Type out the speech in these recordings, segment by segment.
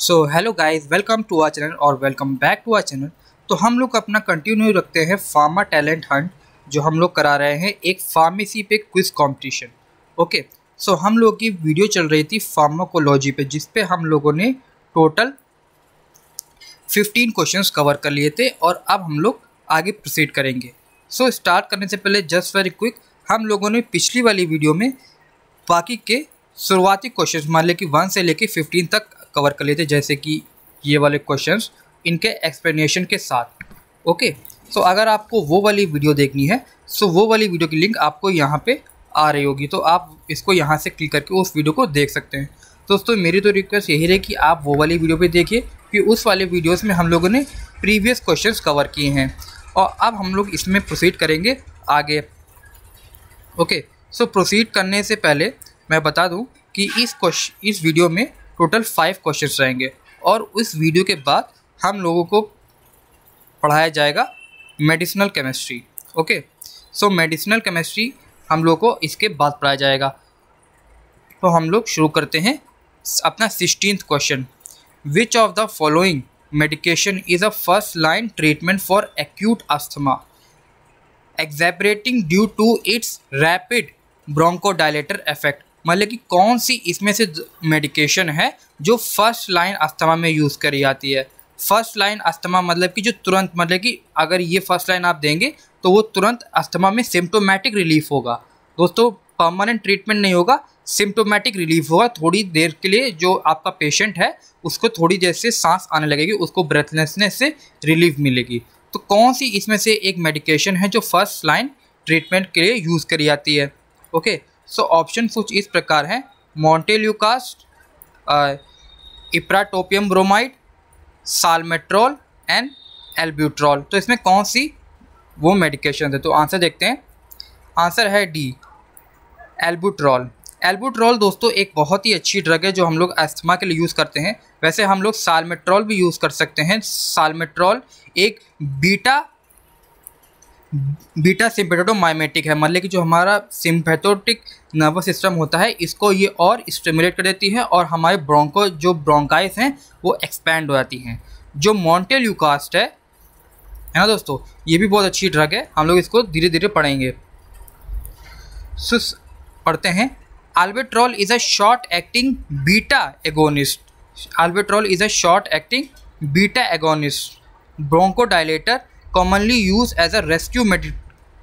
So hello guys, welcome to our channel और welcome back to our channel. तो हम लोग अपना कंटिन्यू रखते हैं फार्मा टैलेंट हंट, जो हम लोग करा रहे हैं एक फार्मेसी पे क्विज कंपटीशन। ओके, सो हम लोग की वीडियो चल रही थी फार्माकोलॉजी पे, जिस पे हम लोगों ने टोटल 15 क्वेश्चंस कवर कर लिए थे और अब हम लोग आगे प्रोसीड करेंगे। सो स्टार्ट करने से पहले जस्ट वेरी क्विक, हम लोगों ने पिछली वाली वीडियो में बाकी के शुरुआती क्वेश्चंस मान लें कि 1 से लेके 15 तक कवर कर लेते, जैसे कि ये वाले क्वेश्चंस इनके एक्सप्लेनेशन के साथ। ओके, सो अगर आपको वो वाली वीडियो देखनी है सो वो वाली वीडियो की लिंक आपको यहाँ पे आ रही होगी, तो आप इसको यहाँ से क्लिक करके उस वीडियो को देख सकते हैं। दोस्तों मेरी तो रिक्वेस्ट यही रही कि आप वो वाली वीडियो पे देखिए, कि उस वाले वीडियोस में हम लोगों ने प्रीवियस क्वेश्चंस कवर किए हैं और अब हम लोग इसमें प्रोसीड करेंगे आगे। ओके, सो प्रोसीड करने से पहले मैं बता दूं कि इस वीडियो में टोटल 5 क्वेश्चंस रहेंगे और उस वीडियो के बाद हम लोगों को पढ़ाया जाएगा मेडिसिनल केमिस्ट्री। ओके, सो मेडिसिनल केमिस्ट्री हम लोग को इसके बाद पढ़ाया जाएगा। तो हम लोग शुरू करते हैं अपना 16th question. Which of the following medication is a first line treatment for acute asthma exacerbating due to its rapid bronchodilator effect. मतलब कि कौन सी इसमें से मेडिकेशन है जो फर्स्ट लाइन अस्थमा में यूज़ करी जाती है। फर्स्ट लाइन अस्थमा मतलब कि जो तुरंत, मतलब कि अगर ये फर्स्ट लाइन आप देंगे तो वो तुरंत अस्थमा में सिम्टोमेटिक रिलीफ होगा। दोस्तों परमानेंट ट्रीटमेंट नहीं होगा, सिम्टोमेटिक रिलीफ होगा। थोड़ी देर के लिए जो आपका पेशेंट है उसको थोड़ी देर से सांस आने लगेगी, उसको ब्रेथलेसनेस से रिलीफ मिलेगी। तो कौन सी इसमें से एक मेडिकेशन है जो फर्स्ट लाइन ट्रीटमेंट के लिए यूज़ करी जाती है। ओके, सो ऑप्शन कुछ इस प्रकार हैं: मोंटेल्यूकास्ट, इप्राटोपियम ब्रोमाइड, साल्मेट्रॉल एंड एल्ब्यूट्रॉल। तो इसमें कौन सी वो मेडिकेशन है? तो आंसर देखते हैं। आंसर है डी, एल्ब्यूट्रॉल। एल्ब्यूट्रॉल दोस्तों एक बहुत ही अच्छी ड्रग है जो हम लोग अस्थमा के लिए यूज़ करते हैं। वैसे हम लोग साल्मेट्रॉल भी यूज़ कर सकते हैं। साल्मेट्रॉल एक बीटा सिम्पैथोमाइमेटिक है, मतलब कि जो हमारा सिम्पैथोटिक नर्वस सिस्टम होता है इसको ये और स्टिमुलेट कर देती है और हमारे ब्रोंकाइस हैं वो एक्सपैंड हो जाती हैं। जो मोंटेल्यूकास्ट है ना दोस्तों, ये भी बहुत अच्छी ड्रग है। हम लोग इसको धीरे धीरे पढ़ेंगे। पढ़ते हैं। Albuterol is a short acting beta agonist. Albuterol is a short acting beta agonist bronchodilator commonly used as a rescue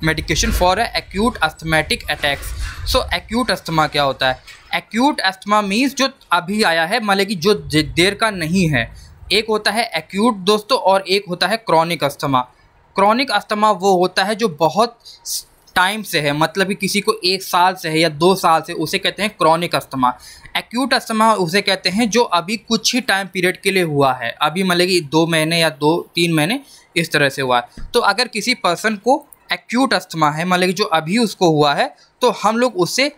medication for acute asthmatic attacks। So acute asthma क्या होता है? acute asthma means जो अभी आया है, मतलब कि जो देर का नहीं है। एक होता है acute दोस्तों और एक होता है chronic asthma। chronic asthma वो होता है जो बहुत टाइम से है, मतलब कि किसी को 1 साल से है या 2 साल से, उसे कहते हैं क्रॉनिक अस्थमा। एक्यूट अस्थमा उसे कहते हैं जो अभी कुछ ही टाइम पीरियड के लिए हुआ है, अभी मतलब कि 2 महीने या 2-3 महीने इस तरह से हुआ है। तो अगर किसी पर्सन को एक्यूट अस्थमा है, मतलब कि जो अभी उसको हुआ है, तो हम लोग उससे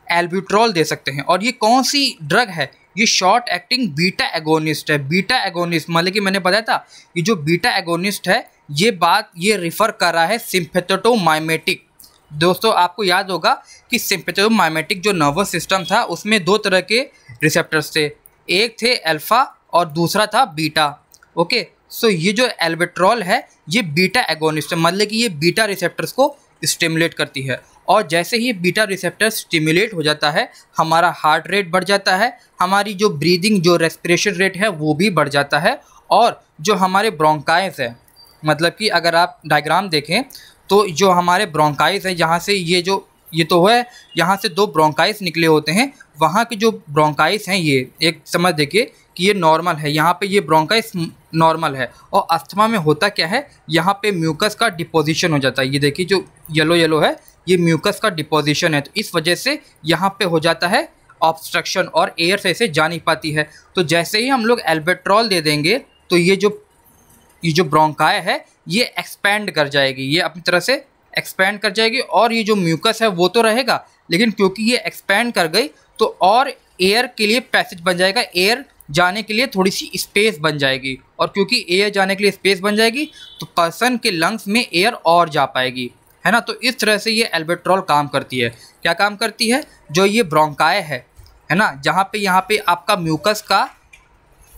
एल्ब्यूट्रॉल दे सकते हैं। और ये कौन सी ड्रग है? ये शॉर्ट एक्टिंग बीटा एगोनिस्ट है। बीटा एगोनिस्ट मतलब कि मैंने बताया था, ये जो बीटा एगोनिस्ट है ये रिफ़र कर रहा है सिम्पैथोमाइमेटिक। दोस्तों आपको याद होगा कि सिम्पैथोमाइमेटिक जो नर्वस सिस्टम था उसमें 2 तरह के रिसेप्टर्स थे, एक थे अल्फ़ा और दूसरा था बीटा। ओके, सो ये जो एल्बेट्रॉल है ये बीटा एगोनिस्ट है, मतलब कि ये बीटा रिसेप्टर्स को स्टिमुलेट करती है। और जैसे ही बीटा रिसेप्टर स्टिमुलेट हो जाता है हमारा हार्ट रेट बढ़ जाता है, हमारी जो ब्रीदिंग जो रेस्पिरेशन रेट है वो भी बढ़ जाता है। और जो हमारे ब्रोंकाइस है, मतलब कि अगर आप डायग्राम देखें तो जो हमारे ब्रोंकाइस है, यहाँ से ये तो है, यहाँ से 2 ब्रोंकाइस निकले होते हैं। वहाँ के जो ब्रोंकाइस हैं ये एक समझ देखिए कि ये नॉर्मल है, यहाँ पे ये ब्रोंकाइस नॉर्मल है। और अस्थमा में होता क्या है, यहाँ पे म्यूकस का डिपोजिशन हो जाता है। ये देखिए जो येलो है ये म्यूकस का डिपोजिशन है, तो इस वजह से यहाँ पे हो जाता है ऑब्स्ट्रक्शन और एयर सही से जा नहीं पाती है। तो जैसे ही हम लोग एल्बेट्रॉल दे देंगे तो ये जो ब्रोंकाई है ये एक्सपैंड कर जाएगी, ये अपनी तरह से एक्सपैंड कर जाएगी। और ये जो म्यूकस है वो तो रहेगा, लेकिन क्योंकि ये एक्सपैंड कर गई तो और एयर के लिए पैसेज बन जाएगा, एयर जाने के लिए थोड़ी सी स्पेस बन जाएगी। और क्योंकि एयर जाने के लिए स्पेस बन जाएगी तो पर्सन के लंग्स में एयर और जा पाएगी, है ना। तो इस तरह से ये एल्बेट्रॉल काम करती है। क्या काम करती है? जो ये ब्रोंकाई है ना, जहाँ पे यहाँ पे आपका म्यूकस का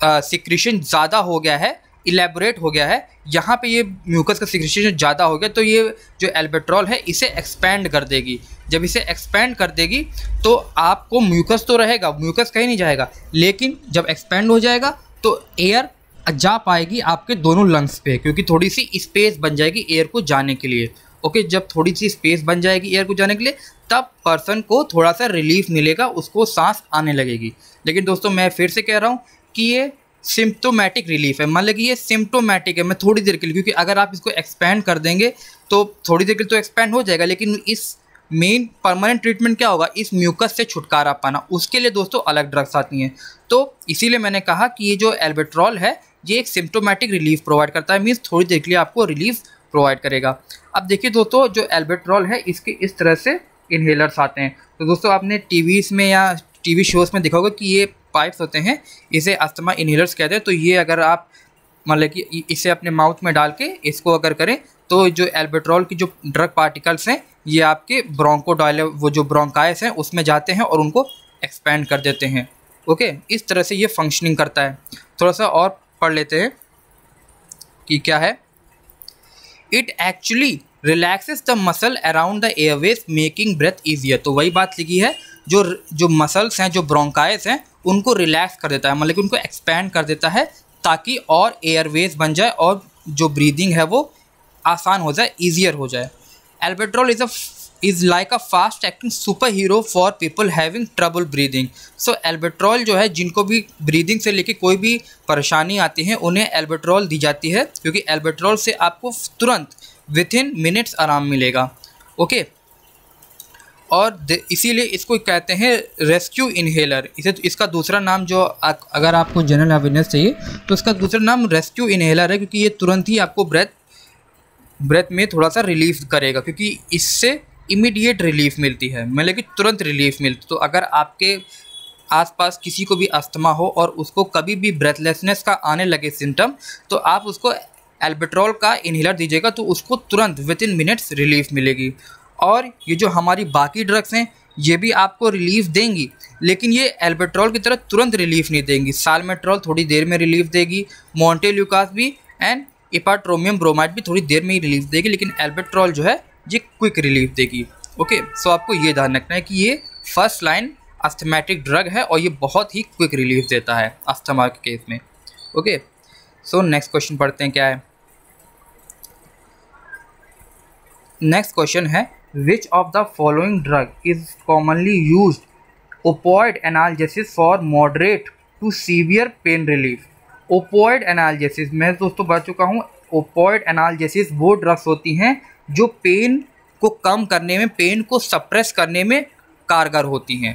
सिक्रीशन ज़्यादा हो गया है, इलेबोरेट हो गया है, यहाँ पे ये म्यूकस का सिक्रीशन ज़्यादा हो गया, तो ये जो एल्बेट्रॉल है इसे एक्सपेंड कर देगी। जब इसे एक्सपेंड कर देगी तो आपको म्यूकस तो रहेगा, म्यूकस कहीं नहीं जाएगा, लेकिन जब एक्सपेंड हो जाएगा तो एयर जा पाएगी आपके दोनों लंग्स पे, क्योंकि थोड़ी सी स्पेस बन जाएगी एयर को जाने के लिए। ओके, जब थोड़ी सी स्पेस बन जाएगी एयर को जाने के लिए, तब पर्सन को थोड़ा सा रिलीफ मिलेगा, उसको सांस आने लगेगी। लेकिन दोस्तों मैं फिर से कह रहा हूँ कि ये सिम्प्टोमेटिक रिलीफ है, मतलब कि ये सिम्प्टोमेटिक है, मैं थोड़ी देर के लिए, क्योंकि अगर आप इसको एक्सपेंड कर देंगे तो थोड़ी देर के लिए तो एक्सपेंड हो जाएगा, लेकिन इस मेन परमानेंट ट्रीटमेंट क्या होगा, इस म्यूकस से छुटकारा पाना, उसके लिए दोस्तों अलग ड्रग्स आती हैं। तो इसीलिए मैंने कहा कि ये जो एल्बेट्रॉल है ये एक सिम्प्टोमेटिक रिलीफ प्रोवाइड करता है, मीन्स थोड़ी देर के लिए आपको रिलीफ प्रोवाइड करेगा। अब देखिए दोस्तों, जो एल्बेट्रॉल है इसके इस तरह से इन्हेलर्स आते हैं। तो दोस्तों आपने टीवीज़ में या टीवी शोज़ में देखा होगा कि ये पाइप्स होते हैं, इसे अस्थमा इन्हेलर्स कहते हैं। तो ये अगर आप मतलब कि इसे अपने माउथ में डाल के इसको अगर करें तो जो एल्बेट्रॉल की जो ड्रग पार्टिकल्स हैं ये आपके ब्रोंकोडाइल, वो जो ब्रोंकाइस हैं उसमें जाते हैं और उनको एक्सपेंड कर देते हैं। ओके, इस तरह से ये फंक्शनिंग करता है। थोड़ा सा और पढ़ लेते हैं कि क्या है। It actually relaxes the muscle around the airways making breath easier. तो वही बात लिखी है, जो मसल्स हैं, जो ब्रोंकाइस हैं, उनको रिलैक्स कर देता है, मतलब कि उनको एक्सपेंड कर देता है ताकि और एयरवेज बन जाए और जो ब्रीदिंग है वो आसान हो जाए, ईजियर हो जाए। Albuterol is like a fast acting super hero for people having trouble breathing. So albuterol जो है, जिनको भी ब्रीदिंग से लेके कोई भी परेशानी आती है उन्हें एल्बेट्रॉल दी जाती है, क्योंकि एल्बेट्रॉल से आपको तुरंत विद इन मिनट्स आराम मिलेगा। ओके, और इसीलिए इसको कहते हैं रेस्क्यू इन्हेलर। इसका दूसरा नाम जो अगर आपको जनरल अवेयरनेस चाहिए तो इसका दूसरा नाम रेस्क्यू इन्हेलर है, क्योंकि ये तुरंत ही आपको ब्रेथ में थोड़ा सा रिलीफ करेगा, क्योंकि इससे इमीडिएट रिलीफ मिलती है, मतलब कि तुरंत रिलीफ मिलती। तो अगर आपके आसपास किसी को भी अस्थमा हो और उसको कभी भी ब्रेथलेसनेस का आने लगे सिम्टम, तो आप उसको एल्बेट्रॉल का इन्हेलर दीजिएगा तो उसको तुरंत विद इन मिनट्स रिलीफ मिलेगी। और ये जो हमारी बाकी ड्रग्स हैं ये भी आपको रिलीफ देंगी, लेकिन ये एल्बेट्रॉल की तरह तुरंत रिलीफ नहीं देंगी। साल्मेट्रॉल थोड़ी देर में रिलीफ देगी, मोंटेल्यूकास भी एंड इपाट्रोमियम ब्रोमाइड भी थोड़ी देर में ही रिलीफ देगी, लेकिन एल्बेट्रॉल जो है ये क्विक रिलीफ देगी। ओके, सो आपको ये ध्यान रखना है कि ये फर्स्ट लाइन अस्थमेटिक ड्रग है और ये बहुत ही क्विक रिलीफ देता है अस्थमा के केस में। ओके, सो नेक्स्ट क्वेश्चन पढ़ते हैं क्या है। नेक्स्ट क्वेश्चन है, which of the following drug is commonly used opioid analgesics for moderate to severe pain relief. Opioid analgesics मैं दोस्तों बता चुका हूँ, ओपॉइड एनाल्जेसिस वो ड्रग्स होती हैं जो पेन को कम करने में, पेन को सप्रेस करने में कारगर होती हैं।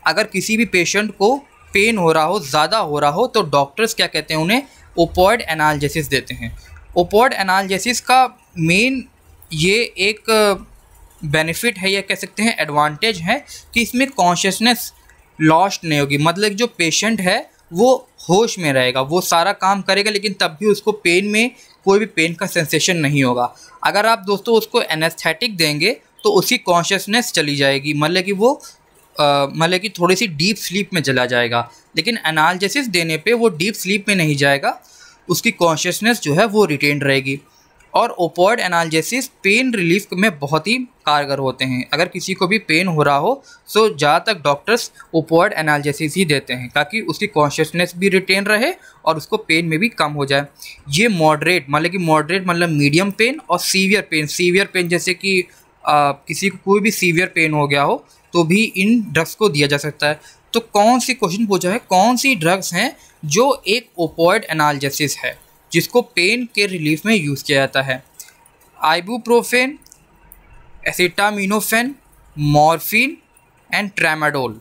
अगर किसी भी पेशेंट को पेन हो रहा हो, ज़्यादा हो रहा हो, तो डॉक्टर्स क्या कहते हैं, उन्हें ओपॉइड एनाल्जेसिस देते हैं। ओपॉइड एनाल्जेसिस का मेन ये एक बेनिफिट है या कह सकते हैं एडवांटेज है कि इसमें कॉन्शियसनेस लॉस्ट नहीं होगी, मतलब जो पेशेंट है वो होश में रहेगा, वो सारा काम करेगा, लेकिन तब भी उसको पेन में कोई भी पेन का सेंसेशन नहीं होगा। अगर आप दोस्तों उसको एनेस्थेटिक देंगे तो उसकी कॉन्शियसनेस चली जाएगी, मतलब कि वो मतलब कि थोड़ी सी डीप स्लीप में चला जाएगा, लेकिन एनाल्जेसिस देने पे वो डीप स्लीप में नहीं जाएगा, उसकी कॉन्शियसनेस जो है वो रिटेन रहेगी। और ओपॉइड एनाल्जेसिस पेन रिलीफ में बहुत ही कारगर होते हैं। अगर किसी को भी पेन हो रहा हो तो ज़्यादातर डॉक्टर्स ओपॉइड एनाल्जेसिस ही देते हैं ताकि उसकी कॉन्शियसनेस भी रिटेन रहे और उसको पेन में भी कम हो जाए। ये मॉडरेट मतलब मीडियम पेन और सीवियर पेन जैसे कि किसी को कोई भी सीवियर पेन हो गया हो तो भी इन ड्रग्स को दिया जा सकता है। तो कौन सी क्वेश्चन पूछा है, कौन सी ड्रग्स हैं जो एक ओपॉइड एनाल्जेसिस है जिसको पेन के रिलीफ में यूज़ किया जाता है। Ibuprofen, acetaminophen, morphine and tramadol.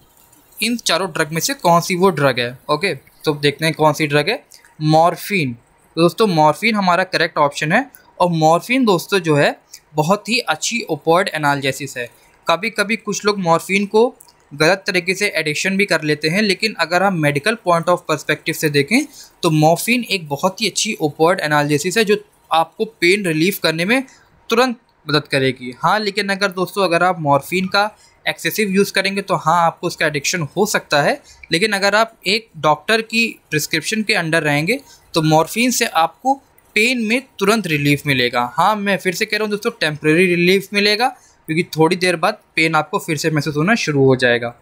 इन चारों ड्रग में से कौन सी वो ड्रग है। ओके, तो देखते हैं कौन सी ड्रग है। मॉर्फिन, तो दोस्तों मॉर्फिन हमारा करेक्ट ऑप्शन है। और मॉर्फिन दोस्तों जो है बहुत ही अच्छी ओपॉइड एनाल्जेसिस है। कभी कभी कुछ लोग मॉर्फिन को गलत तरीके से एडिक्शन भी कर लेते हैं, लेकिन अगर हम मेडिकल पॉइंट ऑफ पर्सपेक्टिव से देखें तो मॉर्फिन एक बहुत ही अच्छी ओपॉइड एनाल्जेसिस है जो आपको पेन रिलीफ करने में तुरंत मदद करेगी। हाँ, लेकिन अगर दोस्तों अगर आप मॉर्फिन का एक्सेसिव यूज़ करेंगे तो हाँ आपको उसका एडिक्शन हो सकता है, लेकिन अगर आप एक डॉक्टर की प्रिस्क्रिप्शन के अंडर रहेंगे तो मॉर्फिन से आपको पेन में तुरंत रिलीफ मिलेगा। हाँ, मैं फिर से कह रहा हूँ दोस्तों, टेम्प्रेरी रिलीफ मिलेगा, क्योंकि थोड़ी देर बाद पेन आपको फिर से महसूस होना शुरू हो जाएगा।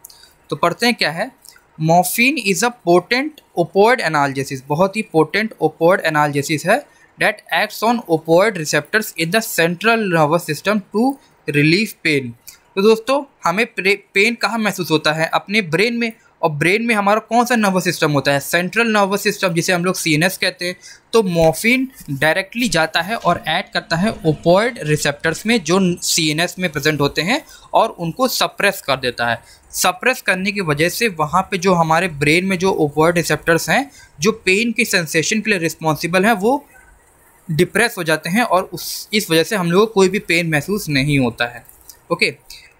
तो पढ़ते हैं क्या है। Morphine is a potent opioid analgesics, बहुत ही पोटेंट ओपोइड एनाल्जेसिस है that acts on opioid receptors in the central nervous system to relieve pain। तो दोस्तों हमें पेन कहाँ महसूस होता है? अपने ब्रेन में, और ब्रेन में हमारा कौन सा नर्वस सिस्टम होता है? सेंट्रल नर्वस सिस्टम, जिसे हम लोग CNS कहते हैं। तो मॉर्फिन डायरेक्टली जाता है और ऐड करता है ओपोइड रिसेप्टर्स में जो CNS में प्रेजेंट होते हैं और उनको सप्रेस कर देता है। सप्रेस करने की वजह से वहाँ पे जो हमारे ब्रेन में जो ओपोइड रिसेप्टर्स हैं जो पेन की सेंसेशन के लिए रिस्पॉन्सिबल हैं वो डिप्रेस हो जाते हैं और इस वजह से हम लोगों को कोई भी पेन महसूस नहीं होता है। Okay,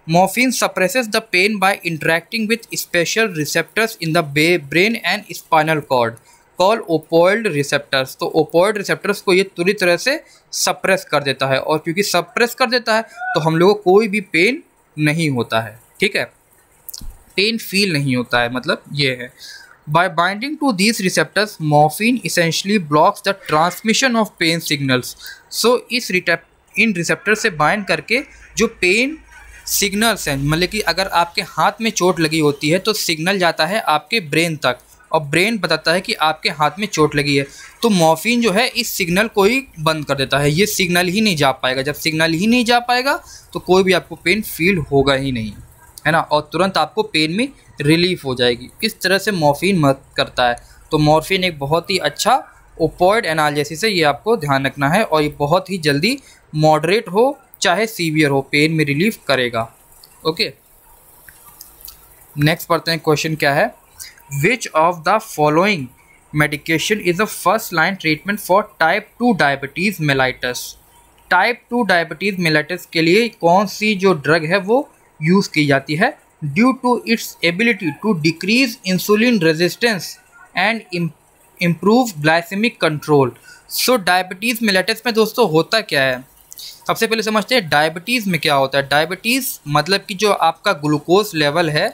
morphine suppresses the pain by interacting with special receptors in the brain and spinal cord call opioid receptors. तो ओपोइड रिसेप्टर्स को ये पूरी तरह से सप्रेस कर देता है, और क्योंकि सप्रेस कर देता है तो हम लोगों को कोई भी पेन नहीं होता है। ठीक है, पेन फील नहीं होता है, मतलब ये है। By binding to these receptors, morphine essentially blocks the transmission of pain signals। So in receptor से बाइंड करके जो पेन सिग्नल्स हैं, मतलब कि अगर आपके हाथ में चोट लगी होती है तो सिग्नल जाता है आपके ब्रेन तक, और ब्रेन बताता है कि आपके हाथ में चोट लगी है। तो मॉर्फिन जो है इस सिग्नल को ही बंद कर देता है, ये सिग्नल ही नहीं जा पाएगा। जब सिग्नल ही नहीं जा पाएगा तो कोई भी आपको पेन फील होगा ही नहीं, है ना, और तुरंत आपको पेन में रिलीफ हो जाएगी। इस तरह से मॉर्फिन मदद करता है। तो मॉर्फिन एक बहुत ही अच्छा ओपोइड एनाल्जेसिस है, ये आपको ध्यान रखना है, और ये बहुत ही जल्दी मॉडरेट हो चाहे सीवियर हो, पेन में रिलीफ करेगा। ओके, नेक्स्ट पढ़ते हैं क्वेश्चन क्या है। Which of the following medication is a first line treatment for type 2 diabetes mellitus. Type 2 diabetes mellitus के लिए कौन सी जो ड्रग है वो यूज़ की जाती है? Due to its ability to decrease insulin resistance and improve glycaemic control. So diabetes mellitus में दोस्तों होता क्या है, सबसे पहले समझते हैं डायबिटीज़ में क्या होता है। डायबिटीज़ मतलब कि जो आपका ग्लूकोज लेवल है,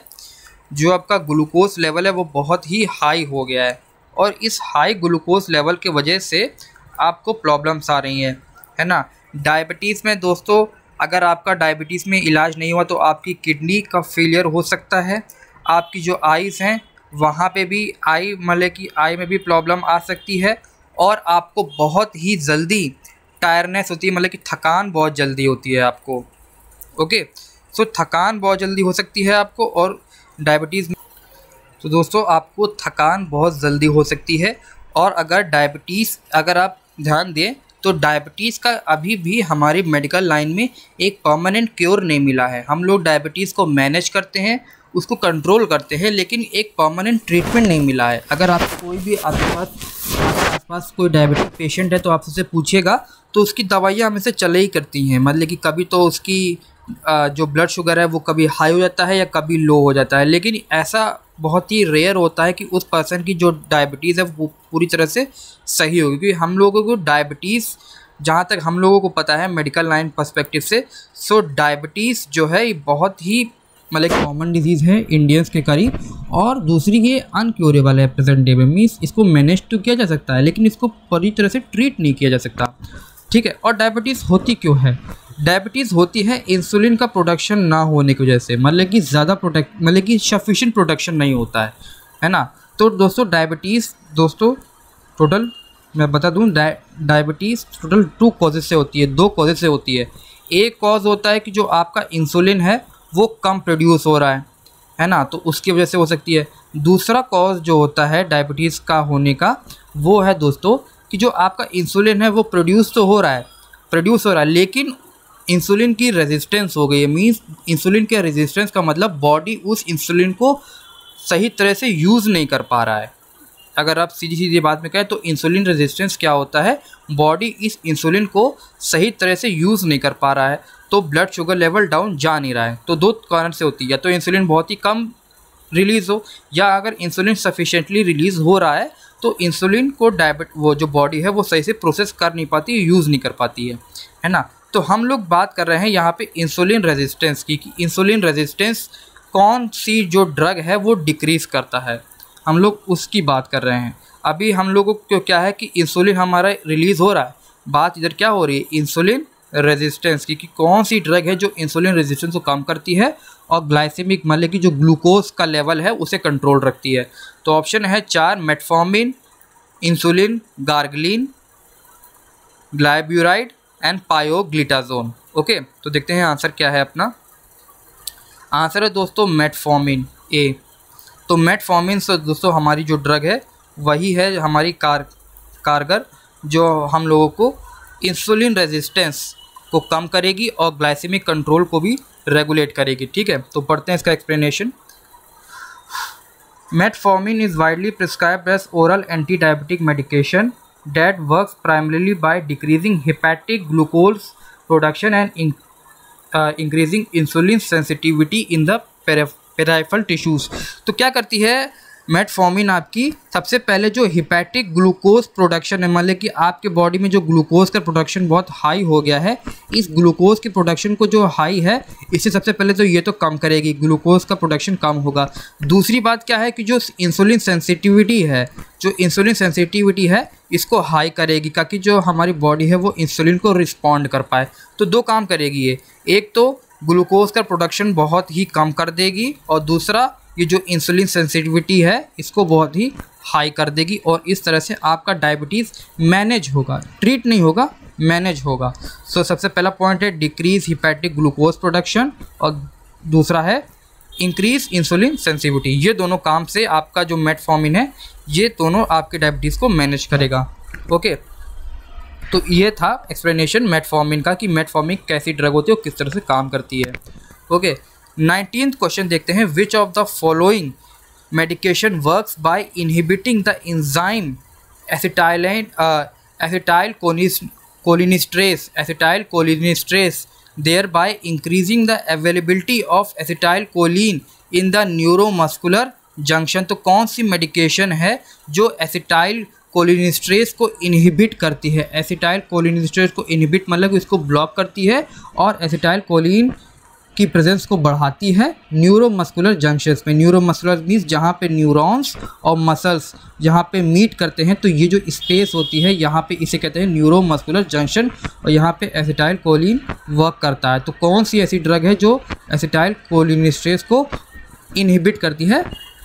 वो बहुत ही हाई हो गया है, और इस हाई ग्लूकोज लेवल के वजह से आपको प्रॉब्लम्स आ रही हैं, है ना। डायबिटीज़ में दोस्तों अगर आपका डायबिटीज़ में इलाज नहीं हुआ तो आपकी किडनी का फेलियर हो सकता है। आपकी जो आईज़ हैं वहाँ पे भी आई में भी प्रॉब्लम आ सकती है, और आपको बहुत ही जल्दी टायरनेस होती है, मतलब कि थकान बहुत जल्दी होती है आपको। ओके, सो थकान बहुत जल्दी हो सकती है आपको, और डायबिटीज़ में तो दोस्तों आपको थकान बहुत जल्दी हो सकती है। और अगर आप ध्यान दें तो डायबिटीज़ का अभी भी हमारी मेडिकल लाइन में एक परमानेंट क्योर नहीं मिला है। हम लोग डायबिटीज़ को मैनेज करते हैं, उसको कंट्रोल करते हैं, लेकिन एक परमानेंट ट्रीटमेंट नहीं मिला है। अगर आप कोई भी आपके आसपास कोई डायबिटिक पेशेंट है तो आप उससे पूछिएगा तो उसकी दवाइयाँ हमें से चले ही करती हैं, मतलब कि कभी तो उसकी जो ब्लड शुगर है वो कभी हाई हो जाता है या कभी लो हो जाता है, लेकिन ऐसा बहुत ही रेयर होता है कि उस पर्सन की जो डायबिटीज़ है वो पूरी तरह से सही होगी। क्योंकि हम लोगों को डायबिटीज़, जहाँ तक हम लोगों को पता है मेडिकल लाइन पर्सपेक्टिव से, सो डायबिटीज़ जो है ये बहुत ही मतलब कॉमन डिजीज़ है इंडियंस के करीब, और दूसरी ये अनक्योरेबल है प्रेजेंट डे में। मीन्स इसको मैनेज तो किया जा सकता है लेकिन इसको पूरी तरह से ट्रीट नहीं किया जा सकता। ठीक है, और डायबिटीज़ होती क्यों है? डायबिटीज़ होती है इंसुलिन का प्रोडक्शन ना होने की वजह से, मतलब कि मतलब कि सफिशिएंट प्रोडक्शन नहीं होता है ना। तो दोस्तों डायबिटीज़ टोटल मैं बता दूं, डायबिटीज़ टोटल 2 कॉजेज़ से होती है, 2 कॉजेज़ से होती है। एक कॉज होता है कि जो आपका इंसुलिन है वो कम प्रोड्यूस हो रहा है ना, तो उसकी वजह से हो सकती है। दूसरा कॉज जो होता है डायबिटीज़ का होने का वो है दोस्तों कि जो आपका इंसुलिन है वो प्रोड्यूस हो रहा है लेकिन इंसुलिन की रेजिस्टेंस हो गई है। मीन्स इंसुलिन के रेजिस्टेंस का मतलब बॉडी उस इंसुलिन को सही तरह से यूज़ नहीं कर पा रहा है। अगर आप सीधी बात में कहें तो इंसुलिन रेजिस्टेंस क्या होता है, बॉडी इस इंसुलिन को सही तरह से यूज़ नहीं कर पा रहा है, तो ब्लड शुगर लेवल डाउन जा नहीं रहा है। तो 2 कारण से होती है, या तो इंसुलिन बहुत ही कम रिलीज़ हो, या अगर इंसुलिन सफिशिएंटली रिलीज़ हो रहा है तो इंसुलिन को वो जो बॉडी है वो सही से प्रोसेस कर नहीं पाती, यूज़ नहीं कर पाती है ना। तो हम लोग बात कर रहे हैं यहाँ पे इंसुलिन रेजिस्टेंस की, कि इंसुलिन रेजिस्टेंस कौन सी जो ड्रग है वो डिक्रीज़ करता है, हम लोग उसकी बात कर रहे हैं। अभी हम लोगों को क्या है कि इंसुलिन हमारा रिलीज़ हो रहा है, बात इधर क्या हो रही है, इंसुलिन रेजिस्टेंस की, कि कौन सी ड्रग है जो इंसुलिन रेजिस्टेंस को कम करती है और ग्लाइसेमिक मतलब कि जो ग्लूकोज का लेवल है उसे कंट्रोल रखती है। तो ऑप्शन है 4, metformin, insulin glargine, glyburide and pioglitazone. Okay, तो देखते हैं आंसर क्या है अपना। आंसर है दोस्तों मेटफॉर्मिन, ए। तो मेटफॉर्मिन से दोस्तों हमारी जो ड्रग है वही है हमारी कारगर, जो हम लोगों को इंसुलिन रेजिस्टेंस को कम करेगी और ग्लाइसेमिक कंट्रोल को भी रेगुलेट करेगी। ठीक है, तो पढ़ते हैं इसका explanation. Metformin is widely prescribed as oral anti diabetic medication that works primarily by decreasing hepatic glucose production and increasing insulin sensitivity in the peripheral tissues। तो क्या करती है मेटफॉर्मिन, आपकी सबसे पहले जो हिपैटिक ग्लूकोज प्रोडक्शन है, मतलब कि आपके बॉडी में जो ग्लूकोज का प्रोडक्शन बहुत हाई हो गया है, इस ग्लूकोज के प्रोडक्शन को जो हाई है इससे सबसे पहले तो ये तो कम करेगी, ग्लूकोज का प्रोडक्शन कम होगा। दूसरी बात क्या है कि जो इंसुलिन सेंसिटिविटी है, जो इंसुलिन सेंसिटिविटी है इसको हाई करेगी, ताकि जो हमारी बॉडी है वो इंसुलिन को रिस्पॉन्ड कर पाए। तो दो काम करेगी ये, एक तो ग्लूकोज का प्रोडक्शन बहुत ही कम कर देगी और दूसरा ये जो इंसुलिन सेंसिटिविटी है इसको बहुत ही हाई कर देगी, और इस तरह से आपका डायबिटीज़ मैनेज होगा, ट्रीट नहीं होगा, मैनेज होगा। सो सबसे पहला पॉइंट है डिक्रीज हिपैटिक ग्लूकोज प्रोडक्शन और दूसरा है इंक्रीज इंसुलिन सेंसिटिविटी। ये दोनों काम से आपका जो मेटफॉर्मिन है ये दोनों आपके डायबिटीज़ को मैनेज करेगा। ओके, तो ये था एक्सप्लेनेशन मेटफॉर्मिन का, कि मेटफॉर्मिन कैसी ड्रग होती है और किस तरह से काम करती है। ओके, 19th क्वेश्चन देखते हैं। Which of the following medication works by inhibiting the enzyme acetylcholinesterase thereby increasing the availability of acetylcholine in the neuromuscular junction। तो कौन सी मेडिकेशन है जो एसिटाइल कोलिनेस्ट्रेस को इनहिबिट करती है, एसिटाइल कोलिनेस्ट्रेस को इनहिबिट मतलब इसको ब्लॉक करती है और एसिटाइल कोलिन की प्रेजेंस को बढ़ाती है न्यूरोमस्कुलर जंक्शंस में। न्यूरोमस्कुलर मीन्स जहाँ पे न्यूरॉन्स और मसल्स जहाँ पे मीट करते हैं, तो ये जो स्पेस होती है यहाँ पे इसे कहते हैं न्यूरोमस्कुलर जंक्शन, और यहाँ पे एसिटाइल कोलिन वर्क करता है। तो कौन सी ऐसी ड्रग है जो एसिटाइल कोलिनेस्ट्रेस को इनहिबिट करती है,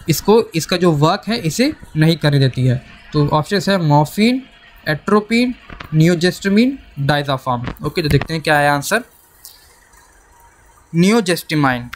इसका जो वर्क है इसे नहीं करने देती है। तो ऑप्शन है मॉर्फिन, एट्रोपिन, नियोजेस्टामाइन, डायज़ाफाम। ओके, तो देखते हैं क्या है आंसर। नियोजेस्टामाइन,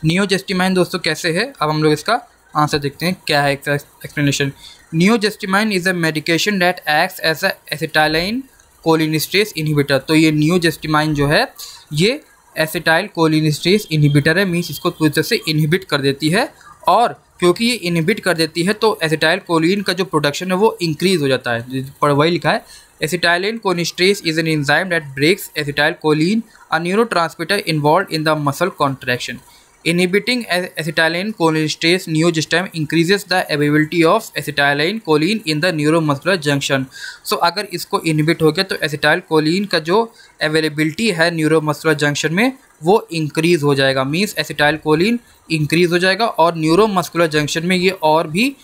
नियोजेस्टामाइन दोस्तों कैसे है, अब हम लोग इसका आंसर देखते हैं क्या है इसका explanation. Neostigmine is a medication that acts as a acetylcholinesterase inhibitor. तो ये नियोजेस्टामाइन जो है ये एसिटाइल कोलिनेस्ट्रेस इनहिबिटर है, मीन्स इसको पूरी तरह से इनहिबिट कर देती है, और क्योंकि ये इनहिबिट कर देती है तो एसिटाइल कोलिन का जो प्रोडक्शन है वो इंक्रीज़ हो जाता है। पर वही लिखा है acetylcholinesterase is an enzyme that breaks acetylcholine, a neurotransmitter involved in the muscle contraction. Inhibiting acetylcholine cholinesterase neogestamine increases the availability of acetylcholine in the neuromuscular junction. So अगर इसको inhibit हो गया तो acetylcholine का जो availability है neuromuscular junction में वो इंक्रीज़ हो जाएगा, मीन्स acetylcholine इंक्रीज़ हो जाएगा और न्यूरोमस्कुलर जंक्शन में ये और भी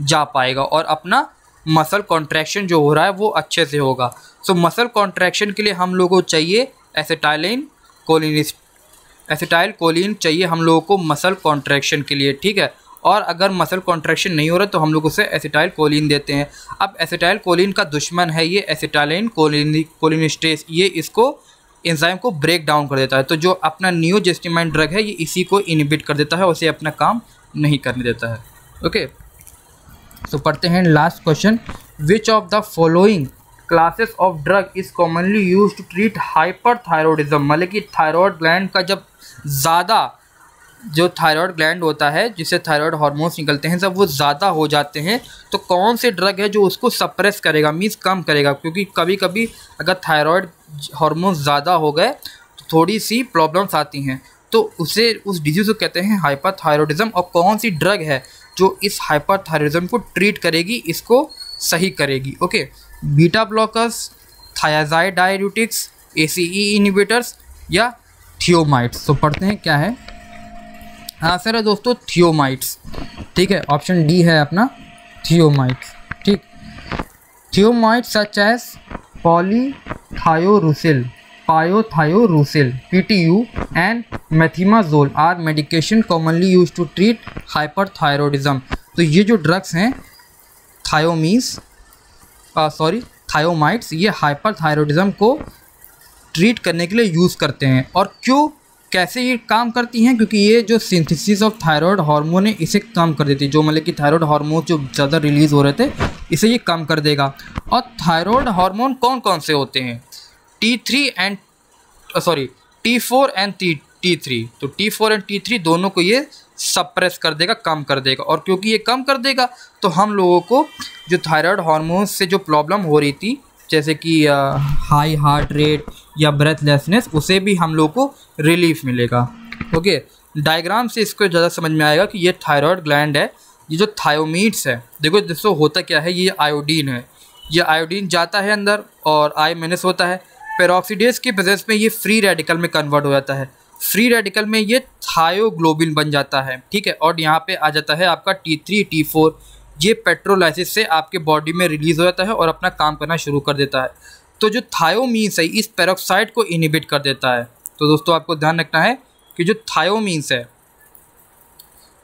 जा पाएगा और अपना मसल कॉन्ट्रैक्शन जो हो रहा है वो अच्छे से होगा। सो मसल कॉन्ट्रैक्शन के लिए हम लोगों को चाहिए एसिटाइल कोलिन चाहिए हम लोगों को मसल कॉन्ट्रैक्शन के लिए, ठीक है। और अगर मसल कॉन्ट्रैक्शन नहीं हो रहा तो हम लोग उसे एसिटाइल कोलिन देते हैं। अब एसिटाइल कोलिन का दुश्मन है ये एसिटाइलिन कोलिनेस्ट्रेस, ये इसको एंजाइम को ब्रेक डाउन कर देता है। तो जो अपना नियोजेस्टामाइन ड्रग है ये इसी को इनहिबिट कर देता है, उसे अपना काम नहीं करने देता है। ओके, तो पढ़ते हैं last question. Which of the following classes of drug is commonly use to treat hyperthyroidism. मतलब कि थायरॉयड ग्लैंड का जब ज़्यादा जो थायरॉयड ग्लैंड होता है जिससे थायरॉयड हार्मोन्स निकलते हैं, जब वो ज़्यादा हो जाते हैं तो कौन से ड्रग है जो उसको सप्रेस करेगा, मीन्स कम करेगा। क्योंकि कभी कभी अगर थायरॉयड हार्मोन्स ज़्यादा हो गए तो थोड़ी सी प्रॉब्लम्स आती हैं, तो उस डिजीज़ को कहते हैं हाइपरथायरॉयडिज्म। और कौन सी ड्रग है जो इस हाइपरथायरॉयडिज्म को ट्रीट करेगी, इसको सही करेगी। Okay, beta blockers, thiazide diuretics, ACE inhibitors या थियोमाइड्स। तो पढ़ते हैं क्या है आंसर है दोस्तों, थियोमाइड्स। ठीक है, ऑप्शन डी है अपना थियोमाइड्स। ठीक, thioamides such as propylthiouracil, propylthiouracil, PTU and methimazole are medication commonly use to treat hyperthyroidism. तो ये जो ड्रग्स हैं थायोमाइड्स, ये हाइपरथायरॉयडिज्म को ट्रीट करने के लिए यूज़ करते हैं। और क्यों, कैसे ये काम करती हैं? क्योंकि ये जो सिंथेसिस ऑफ थायराइड हार्मोन है इसे कम कर देती है। जो मतलब कि थायराइड हार्मोन जो ज़्यादा रिलीज़ हो रहे थे इसे ये कम कर देगा। और थायराइड हार्मोन कौन कौन से होते हैं? T4 and T3। तो T4 एंड T3 दोनों को ये सप्रेस कर देगा, कम कर देगा। और क्योंकि ये कम कर देगा तो हम लोगों को जो थायराइड हार्मोन से जो प्रॉब्लम हो रही थी, जैसे कि हाई हार्ट रेट या ब्रेथलेसनेस, उसे भी हम लोग को रिलीफ मिलेगा। ओके, डायग्राम से इसको ज़्यादा समझ में आएगा कि ये थायराइड ग्लैंड है। ये जो थायोमीड्स है, देखो दोस्तों होता क्या है, ये आयोडीन है। ये आयोडीन जाता है अंदर और I- होता है। पेरोक्सीडेज की प्रेजेंस में ये फ्री रेडिकल में कन्वर्ट हो जाता है। फ्री रेडिकल में ये थायोग्लोबिन बन जाता है। ठीक है, और यहाँ पे आ जाता है आपका T3 T4। ये पेट्रोलाइसिस से आपके बॉडी में रिलीज हो जाता है और अपना काम करना शुरू कर देता है। तो जो थायोमीन्स है इस पेरोक्साइड को इनहिबिट कर देता है। तो दोस्तों आपको ध्यान रखना है कि जो थायोमीन्स है,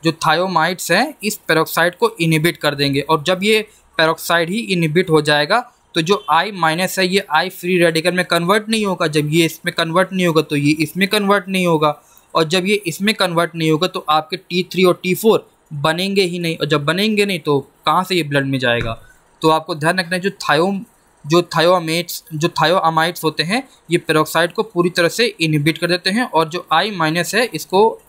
जो थायोमाइड्स हैं, इस पेरोक्साइड को इनहिबिट कर देंगे। और जब ये पेरोक्साइड ही इनहिबिट हो जाएगा तो जो I- है ये I फ्री रेडिकल में कन्वर्ट नहीं होगा। जब ये इसमें कन्वर्ट नहीं होगा तो ये इसमें कन्वर्ट नहीं होगा। और जब ये इसमें कन्वर्ट नहीं होगा तो आपके T3 और T4 बनेंगे ही नहीं। और जब बनेंगे नहीं तो कहाँ से ये ब्लड में जाएगा? तो आपको ध्यान रखना है जो थायोअमाइड्स होते हैं ये पेरोक्साइड को पूरी तरह से इनहिबिट कर देते हैं। और जो I- है इसको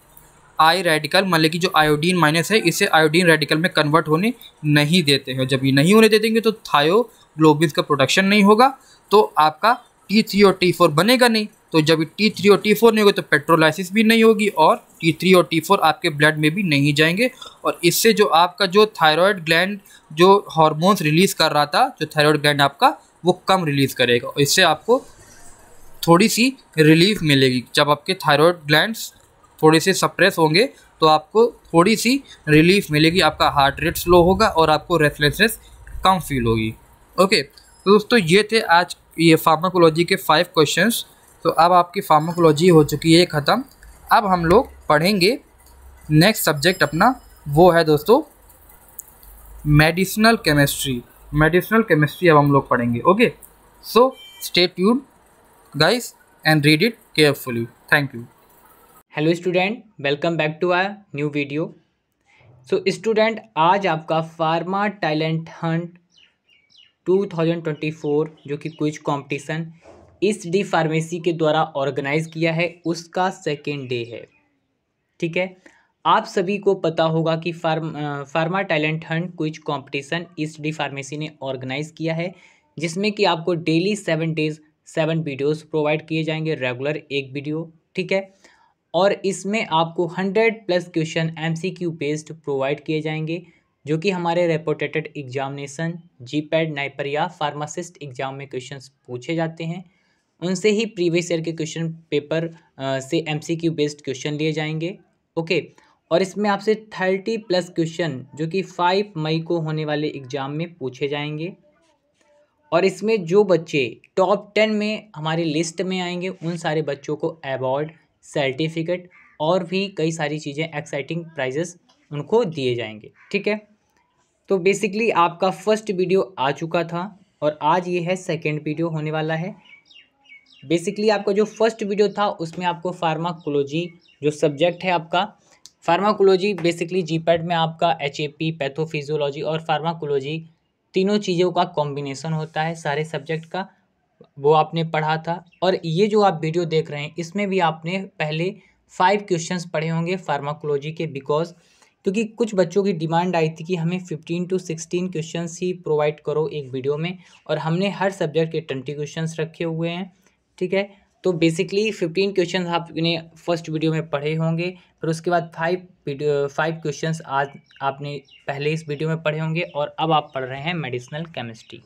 I रेडिकल मतलब कि जो आयोडीन माइनस है इसे आयोडीन रेडिकल में कन्वर्ट होने नहीं देते हैं। जब ये नहीं होने दे देंगे तो थायोग्लोबिन का प्रोडक्शन नहीं होगा, तो आपका T3 और T4 बनेगा नहीं। तो जब T3 और T4 नहीं होगा तो पेट्रोलाइसिस भी नहीं होगी और T3 और T4 आपके ब्लड में भी नहीं जाएंगे। और इससे जो आपका जो थायराइड ग्लैंड जो हार्मोन्स रिलीज़ कर रहा था, जो थायराइड ग्लैंड आपका वो कम रिलीज़ करेगा। और इससे आपको थोड़ी सी रिलीफ मिलेगी। जब आपके थायराइड ग्लैंड्स थोड़े से सप्रेस होंगे तो आपको थोड़ी सी रिलीफ मिलेगी। आपका हार्ट रेट स्लो होगा और आपको रेस्टलेसनेस कम फील होगी। ओके, तो दोस्तों ये थे आज ये फार्माकोलॉजी के 5 क्वेश्चंस। तो अब आपकी फार्माकोलॉजी हो चुकी है ख़त्म। अब हम लोग पढ़ेंगे नेक्स्ट सब्जेक्ट अपना, वो है दोस्तों मेडिसिनल केमिस्ट्री। मेडिसिनल केमिस्ट्री अब हम लोग पढ़ेंगे। Okay, so stay tuned guys and read it carefully. Thank you. Hello student, welcome back to our new video. So student, आज आपका फार्मा टैलेंट हंट 2024 जो कि क्विज कंपटीशन इस डी फार्मेसी के द्वारा ऑर्गेनाइज किया है, उसका सेकेंड डे है। ठीक है, आप सभी को पता होगा कि pharma talent Hunt quiz competition इस डी फार्मेसी ने ऑर्गेनाइज किया है, जिसमें कि आपको डेली 7 डेज 7 वीडियोस प्रोवाइड किए जाएंगे, रेगुलर एक वीडियो। ठीक है, और इसमें आपको 100+ क्वेश्चन MCQ बेस्ड प्रोवाइड किए जाएंगे, जो कि हमारे रेपुटेटेड एग्जामिनेशन GPAT नाइपर या फार्मासिस्ट एग्जाम में क्वेश्चंस पूछे जाते हैं। उनसे ही प्रीवियस ईयर के क्वेश्चन पेपर से MCQ बेस्ड क्वेश्चन लिए जाएंगे। ओके, और इसमें आपसे 30+ क्वेश्चन जो कि 5 मई को होने वाले एग्जाम में पूछे जाएंगे। और इसमें जो बच्चे टॉप 10 में हमारी लिस्ट में आएंगे उन सारे बच्चों को अवार्ड, सर्टिफिकेट और भी कई सारी चीज़ें, एक्साइटिंग प्राइजेस उनको दिए जाएंगे। ठीक है, तो बेसिकली आपका फर्स्ट वीडियो आ चुका था और आज ये है सेकंड वीडियो होने वाला है। बेसिकली आपका जो फर्स्ट वीडियो था उसमें आपको फार्माकोलॉजी जो सब्जेक्ट है आपका, फार्माकोलॉजी बेसिकली GPAT में आपका HAP, पैथोफिजियोलॉजी और फार्माकोलॉजी तीनों चीज़ों का कॉम्बिनेशन होता है सारे सब्जेक्ट का, वो आपने पढ़ा था। और ये जो आप वीडियो देख रहे हैं इसमें भी आपने पहले 5 क्वेश्चंस पढ़े होंगे फार्माकोलॉजी के, बिकॉज क्योंकि कुछ बच्चों की डिमांड आई थी कि हमें 15 to 16 क्वेश्चंस ही प्रोवाइड करो एक वीडियो में, और हमने हर सब्जेक्ट के 20 क्वेश्चंस रखे हुए हैं। ठीक है, तो बेसिकली 15 क्वेश्चंस आपने फर्स्ट वीडियो में पढ़े होंगे, फिर उसके बाद 5 क्वेश्चंस आज आपने पहले इस वीडियो में पढ़े होंगे, और अब आप पढ़ रहे हैं मेडिसिनल केमिस्ट्री।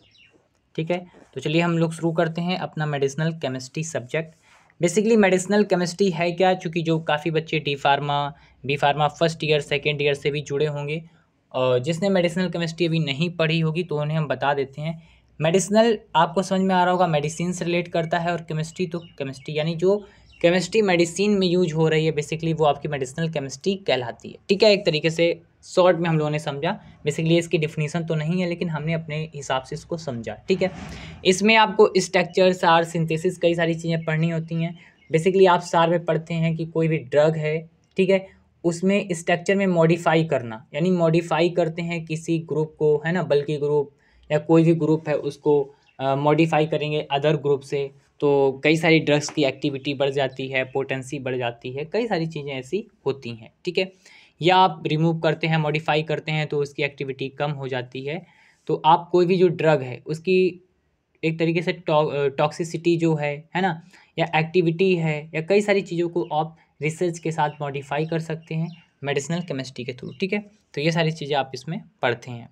ठीक है। तो चलिए हम लोग शुरू करते हैं अपना medicinal chemistry subject. Basically medicinal chemistry है क्या, चूँकि जो काफ़ी बच्चे D pharma B pharma first year second year से भी जुड़े होंगे और जिसने मेडिसिनल केमिस्ट्री अभी नहीं पढ़ी होगी तो उन्हें हम बता देते हैं। मेडिसिनल आपको समझ में आ रहा होगा, मेडिसिन से रिलेट करता है, और केमिस्ट्री तो केमिस्ट्री यानी जो केमिस्ट्री मेडिसिन में यूज हो रही है बेसिकली वो आपकी मेडिसिनल केमिस्ट्री कहलाती है। ठीक है, एक तरीके से शॉर्ट में हम लोगों ने समझा। बेसिकली इसकी डिफिनीशन तो नहीं है लेकिन हमने अपने हिसाब से इसको समझा। ठीक है, इसमें आपको स्ट्रक्चर, सार, सिंथेसिस कई सारी चीज़ें पढ़नी होती हैं। बेसिकली आप सार में पढ़ते हैं कि कोई भी ड्रग है, ठीक है, उसमें स्ट्रक्चर में मॉडिफाई करना, यानी मॉडिफाई करते हैं किसी ग्रुप को, है ना, बल्कि ग्रुप या कोई भी ग्रुप है उसको मॉडिफाई करेंगे अदर ग्रुप से, तो कई सारी ड्रग्स की एक्टिविटी बढ़ जाती है, पोटेंसी बढ़ जाती है, कई सारी चीज़ें ऐसी होती हैं। ठीक है, या आप रिमूव करते हैं, मॉडिफाई करते हैं तो उसकी एक्टिविटी कम हो जाती है। तो आप कोई भी जो ड्रग है उसकी एक तरीके से टॉक्सिसिटी जो है ना, या एक्टिविटी है, या कई सारी चीज़ों को आप रिसर्च के साथ मॉडिफाई कर सकते हैं मेडिसिनल केमिस्ट्री के थ्रू। ठीक है, तो ये सारी चीज़ें आप इसमें पढ़ते हैं।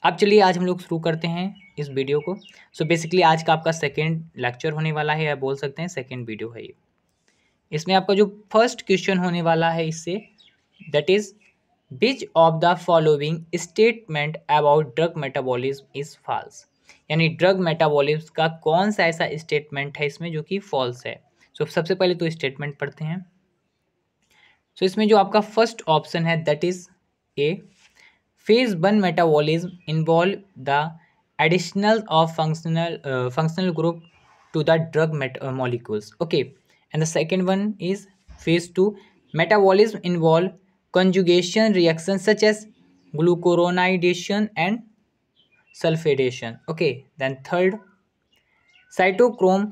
अब चलिए आज हम लोग शुरू करते हैं इस वीडियो को। सो बेसिकली आज का आपका सेकेंड लेक्चर होने वाला है, या बोल सकते हैं सेकेंड वीडियो है ये। इसमें आपका जो फर्स्ट क्वेश्चन होने वाला है इससे, that is which of the following statement about drug metabolism is false, यानी ड्रग मेटाबॉलिज्म का कौन सा ऐसा स्टेटमेंट है इसमें जो कि फॉल्स है। सो सबसे पहले तो स्टेटमेंट पढ़ते हैं। सो इसमें जो आपका फर्स्ट ऑप्शन है that is a, phase 1 metabolism involve the additional of functional group to the drug molecules. Okay, and the second one is phase 2 metabolism involve conjugation reactions such as glucuronidation and sulfidation. Okay, then third, cytochrome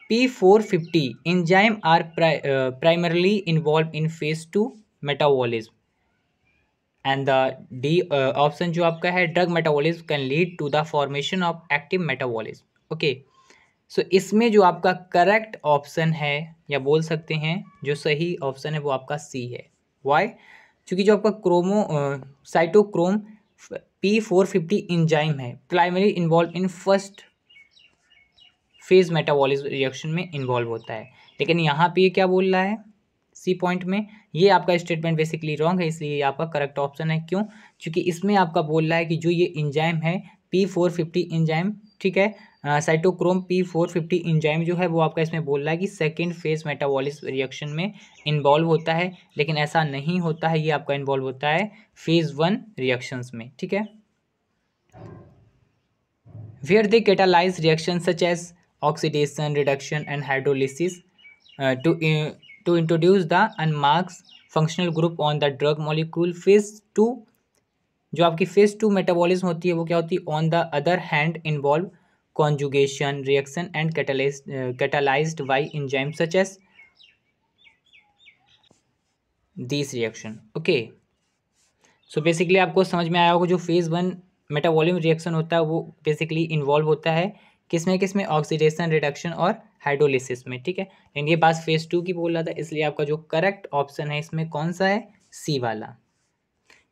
P450 enzyme are primarily involved in phase 2 metabolism. And the D option जो आपका है, drug metabolism can lead to the formation of active metabolism. Okay, सो इसमें जो आपका correct option है, या बोल सकते हैं जो सही ऑप्शन है, वो आपका सी है। वाई? क्योंकि जो आपका साइटोक्रोम P450 इंजाइम है primary involve in first phase metabolism reaction में इन्वॉल्व होता है, लेकिन यहाँ पे ये क्या बोल रहा है सी पॉइंट में, ये आपका स्टेटमेंट बेसिकली रॉन्ग है, इसलिए ये आपका करेक्ट ऑप्शन है। क्यों? क्योंकि इसमें आपका बोल रहा है कि जो ये इंजाइम है P450 इंजाइम, ठीक है, साइटोक्रोम P450 इंजाइम जो है वो आपका इसमें बोल रहा है कि सेकेंड फेज मेटाबॉलिज्म रिएक्शन में इन्वॉल्व होता है, लेकिन ऐसा नहीं होता है, ये आपका इन्वॉल्व होता है फेज 1 रिएक्शंस में। ठीक है, where they catalyse reaction such as oxidation, reduction and hydrolysis to introduce the unmarked functional group on the drug molecule. phase 2 जो आपकी phase 2 मेटाबॉलिज्म होती है वो क्या होती है, on the other hand involve conjugation reaction and catalyzed by enzymes such as these reaction. okay, so basically आपको समझ में आया होगा जो phase 1 मेटाबॉलिज्म रिएक्शन होता है वो बेसिकली इन्वॉल्व होता है किसमें ऑक्सीडेशन, रिडक्शन और हाइड्रोलिसिस में। ठीक है, लेकिन ये बात फेज 2 की बोल रहा था, इसलिए आपका जो करेक्ट ऑप्शन है इसमें कौन सा है, सी वाला,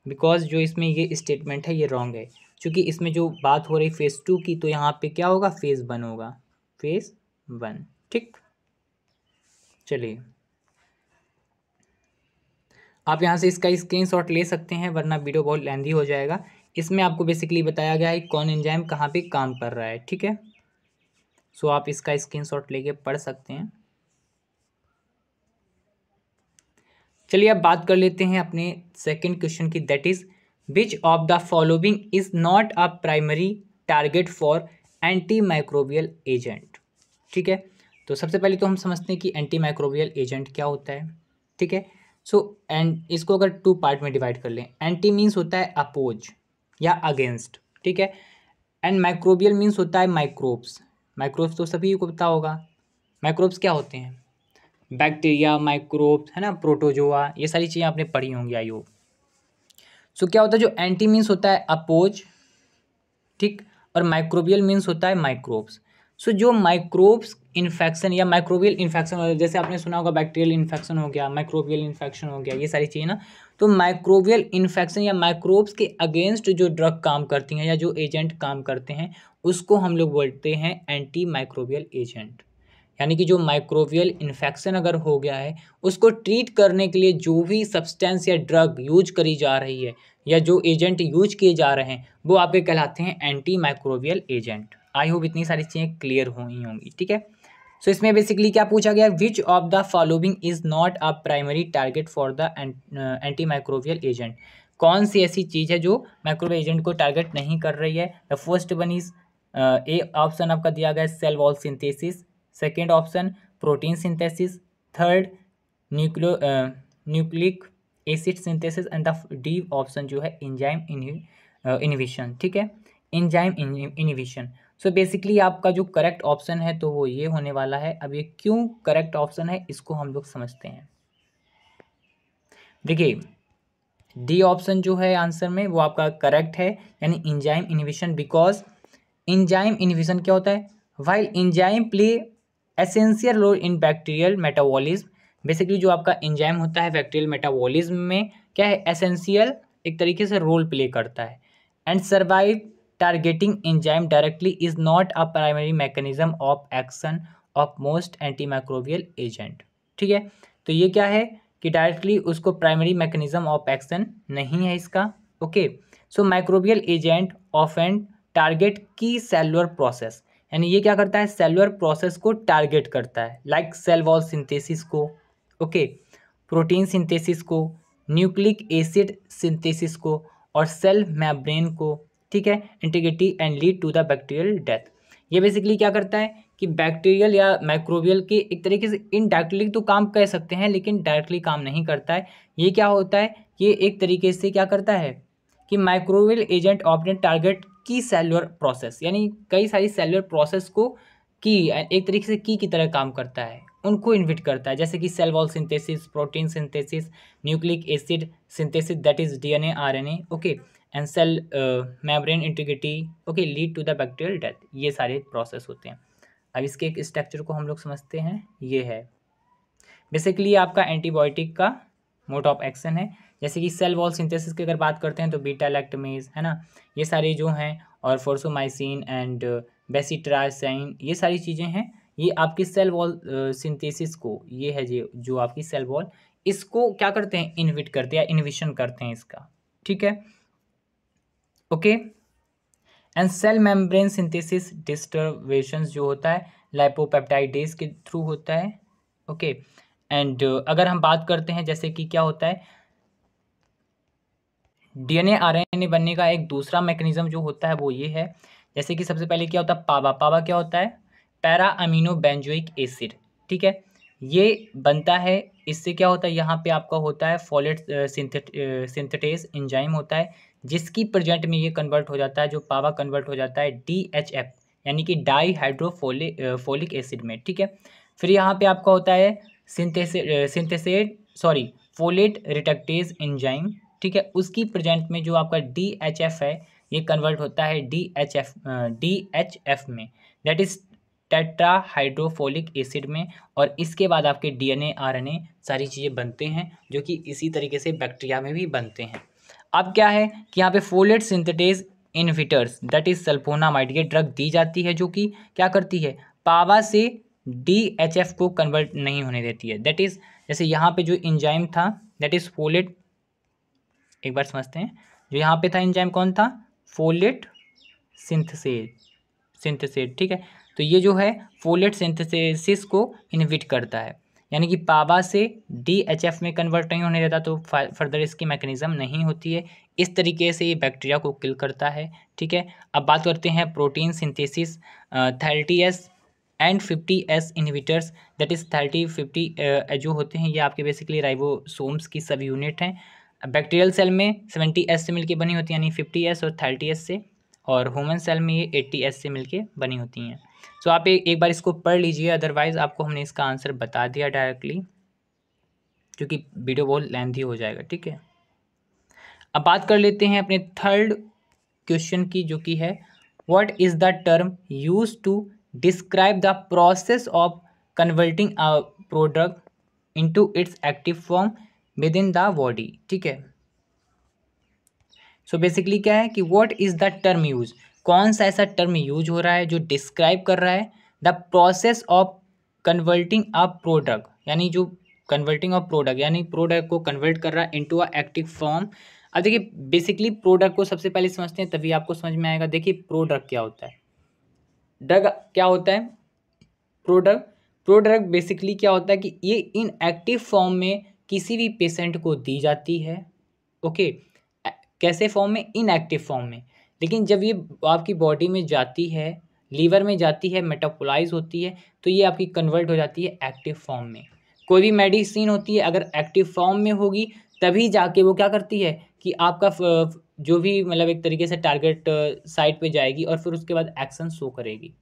बिकॉज जो इसमें ये स्टेटमेंट है ये रॉन्ग है, क्योंकि इसमें जो बात हो रही फेज 2 की, तो यहाँ पे क्या होगा, फेज 1 होगा, फेज 1। ठीक, चलिए आप यहाँ से इसका स्क्रीनशॉट ले सकते हैं, वरना वीडियो बहुत लेंथी हो जाएगा। इसमें आपको बेसिकली बताया गया है कौन एंजाइम कहाँ पे काम कर रहा है। ठीक है, सो आप इसका स्क्रीनशॉट लेके पढ़ सकते हैं। चलिए अब बात कर लेते हैं अपने सेकंड क्वेश्चन की, that is which of the following is not a primary target for anti microbial agent. ठीक है, तो सबसे पहले तो हम समझते हैं कि एंटी माइक्रोबियल एजेंट क्या होता है। ठीक है, सो एंड इसको अगर 2 पार्ट में डिवाइड कर लें, एंटी मीन्स होता है अपोज या अगेंस्ट, ठीक है, एंड माइक्रोबियल मीन्स होता है माइक्रोब्स। माइक्रोब्स तो सभी को पता होगा, माइक्रोब्स क्या होते हैं, बैक्टीरिया, माइक्रोब्स, है ना, प्रोटोजोआ, ये सारी चीज़ें आपने पढ़ी होंगी आई होप। सो क्या होता है, जो एंटी मीन्स होता है अपोज, ठीक, और माइक्रोबियल मीन्स होता है माइक्रोब्स। सो जो माइक्रोब्स इन्फेक्शन या माइक्रोबियल इन्फेक्शन, जैसे आपने सुना होगा बैक्टीरियल इन्फेक्शन हो गया, माइक्रोबियल इन्फेक्शन हो गया, ये सारी चीज़ें ना, तो माइक्रोबियल इन्फेक्शन या माइक्रोब्स के अगेंस्ट जो ड्रग काम करती हैं या जो एजेंट काम करते हैं उसको हम लोग बोलते हैं एंटी माइक्रोबियल एजेंट। यानी कि जो माइक्रोबियल इन्फेक्शन अगर हो गया है उसको ट्रीट करने के लिए जो भी सब्सटेंस या ड्रग यूज करी जा रही है या जो एजेंट यूज किए जा रहे हैं वो आपके कहलाते हैं anti microbial agent. I hope इतनी सारी चीज़ें क्लियर हुई होंगी, ठीक है। सो इसमें बेसिकली क्या पूछा गया, विच of the following is not a primary target for the anti microbial agent. कौन सी ऐसी चीज़ है जो माइक्रोबियल एजेंट को टारगेट नहीं कर रही है। The first one is A option आपका दिया गया है cell wall synthesis, second option protein synthesis, third nucleic acid synthesis and the D option जो है एंजाइम इनहिबिशन, ठीक है, एंजाइम इनहिबिशन। सो बेसिकली आपका जो करेक्ट ऑप्शन है तो वो ये होने वाला है। अब ये क्यों करेक्ट ऑप्शन है इसको हम लोग समझते हैं। देखिए डी ऑप्शन जो है आंसर में वो आपका करेक्ट है, यानी enzyme inhibition, because enzyme inhibition क्या होता है, while enzyme play essential role in bacterial metabolism. Basically जो आपका एंजाइम होता है बैक्टीरियल मेटाबॉलिज्म में क्या है, एसेंशियल एक तरीके से रोल प्ले करता है। And survive targeting enzyme directly is not a primary mechanism of action of most antimicrobial agent, ठीक है। तो ये क्या है कि डायरेक्टली उसको प्राइमरी मैकेनिज्म ऑफ एक्शन नहीं है इसका, ओके। सो माइक्रोबियल एजेंट ऑफन टारगेट की सेलुलर प्रोसेस, यानी ये क्या करता है, सेलुलर प्रोसेस को टारगेट करता है, लाइक सेल वॉल सिंथेसिस को, ओके, प्रोटीन सिंथेसिस को, न्यूक्लिक एसिड सिंथेसिस को और सेल मेम्ब्रेन को, ठीक है, integrity and lead to the bacterial death. ये बेसिकली क्या करता है कि बैक्टीरियल या माइक्रोबियल के एक तरीके से इनडायरेक्टली तो काम कह सकते हैं लेकिन डायरेक्टली काम नहीं करता है। ये क्या होता है, ये एक तरीके से क्या करता है कि माइक्रोबियल एजेंट ऑपरेट टारगेट की सेलुलर प्रोसेस, यानी कई सारी सेलुलर प्रोसेस को की एक तरीके से की तरह काम करता है, उनको इन्विट करता है, जैसे कि cell wall synthesis, protein synthesis, nucleic acid synthesis that is DNA RNA, okay, and cell membrane integrity, okay, lead to the bacterial death. ये सारे प्रोसेस होते हैं। अब इसके एक स्ट्रक्चर को हम लोग समझते हैं। ये है बेसिकली आपका एंटीबायोटिक का मोड ऑफ एक्शन है। जैसे कि सेल वॉल सिंथेसिस की अगर बात करते हैं तो बीटा लैक्टमेज है ना, ये सारे जो हैं, और फोर्सोमाइसिन एंड बेसिट्रासाइन, ये सारी चीज़ें हैं, ये आपकी सेल वॉल सिंथेसिस को, ये है जो आपकी सेल वॉल, इसको क्या करते हैं, इनहिबिट करते हैं या इनहिबिशन करते हैं इसका, ठीक है, okay. And cell membrane synthesis disturbances जो होता है लाइपोपेप्टाइडेज के थ्रू होता है, ओके। एंड अगर हम बात करते हैं जैसे कि क्या होता है, डीएनए आरएनए बनने का एक दूसरा मैकेनिज्म जो होता है वो ये है, जैसे कि सबसे पहले क्या होता है, पावा, पावा क्या होता है, पैरा अमीनो बेंजोइक एसिड, ठीक है, ये बनता है। इससे क्या होता है, यहाँ पे आपका होता है फोलेट सिंथेटेज एंजाइम होता है, जिसकी प्रेजेंट में ये कन्वर्ट हो जाता है, जो पावा कन्वर्ट हो जाता है DHF यानी कि डाई हाइड्रोफोलिक एसिड में, ठीक है। फिर यहाँ पे आपका होता है फोलेट रिडक्टेज एंजाइम, ठीक है, उसकी प्रेजेंट में जो आपका DHF है ये कन्वर्ट होता है DHF में, दैट इज टेट्रा हाइड्रोफोलिक एसिड में, और इसके बाद आपके डीएनए आरएनए सारी चीज़ें बनते हैं जो कि इसी तरीके से बैक्टीरिया में भी बनते हैं। अब क्या है कि यहाँ पे folate synthetase inhibitors that is sulphonamide, ये ड्रग दी जाती है जो कि क्या करती है, पावा से DHF को कन्वर्ट नहीं होने देती है, दैट इज जैसे यहाँ पे जो एंजाइम था दैट इज फोलेट, एक बार समझते हैं, जो यहाँ पे था एंजाइम कौन था, फोलेट सिंथेसेज, ठीक है। तो ये जो है फोलेट सिंथेसिस को इनहिबिट करता है, यानी कि पावा से DHF में कन्वर्ट नहीं होने देता, तो फर्दर इसकी मैकेनिज्म नहीं होती है, इस तरीके से ये बैक्टीरिया को किल करता है, ठीक है। अब बात करते हैं protein synthesis, 30S and 50S inhibitors, that is 30-50 जो होते हैं ये आपके बेसिकली राइबोसोम्स की सब यूनिट हैं। बैक्टीरियल सेल में 70S से मिलके बनी होती है, यानी 50S और 30S से, और ह्यूमन सेल में ये 80S से मिलके बनी होती हैं। सो आप एक बार इसको पढ़ लीजिए, अदरवाइज आपको हमने इसका आंसर बता दिया डायरेक्टली, क्योंकि वीडियो बहुत लेंथी हो जाएगा, ठीक है। अब बात कर लेते हैं अपने थर्ड क्वेश्चन की, जो कि है what is the term use to describe the process of converting a product into its active form within the body. ठीक है, सो बेसिकली क्या है कि what is the term use, कौन सा ऐसा टर्म यूज हो रहा है जो डिस्क्राइब कर रहा है the process of converting a product, यानी जो कन्वर्टिंग ऑफ प्रोडक्ट यानी प्रोडक्ट को कन्वर्ट कर रहा है इनटू अ एक्टिव फॉर्म। अब देखिए बेसिकली प्रोडक्ट को सबसे पहले समझते हैं तभी आपको समझ में आएगा। देखिए प्रोडक्ट क्या होता है, ड्रग क्या होता है, प्रोडक्ट, प्रोडक्ट बेसिकली क्या होता है कि ये इन एक्टिव फॉर्म में किसी भी पेशेंट को दी जाती है। ओके, कैसे फॉर्म में, इनएक्टिव फॉर्म में, लेकिन जब ये आपकी बॉडी में जाती है, लीवर में जाती है, मेटाबोलाइज होती है, तो ये आपकी कन्वर्ट हो जाती है एक्टिव फॉर्म में। कोई भी मेडिसिन होती है अगर एक्टिव फॉर्म में होगी तभी जाके वो क्या करती है कि आपका जो भी मतलब एक तरीके से टारगेट साइट पे जाएगी और फिर उसके बाद एक्शन शो करेगी।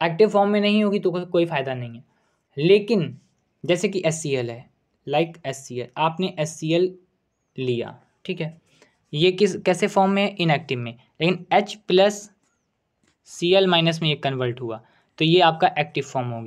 एक्टिव फॉर्म में नहीं होगी तो कोई फ़ायदा नहीं है। लेकिन जैसे कि HCl है, लाइक HCl, आपने HCl लिया, ठीक है, ये किस कैसे फॉर्म में है, इनएक्टिव में, लेकिन H+Cl- में ये कन्वर्ट हुआ तो ये आपका एक्टिव फॉर्म हो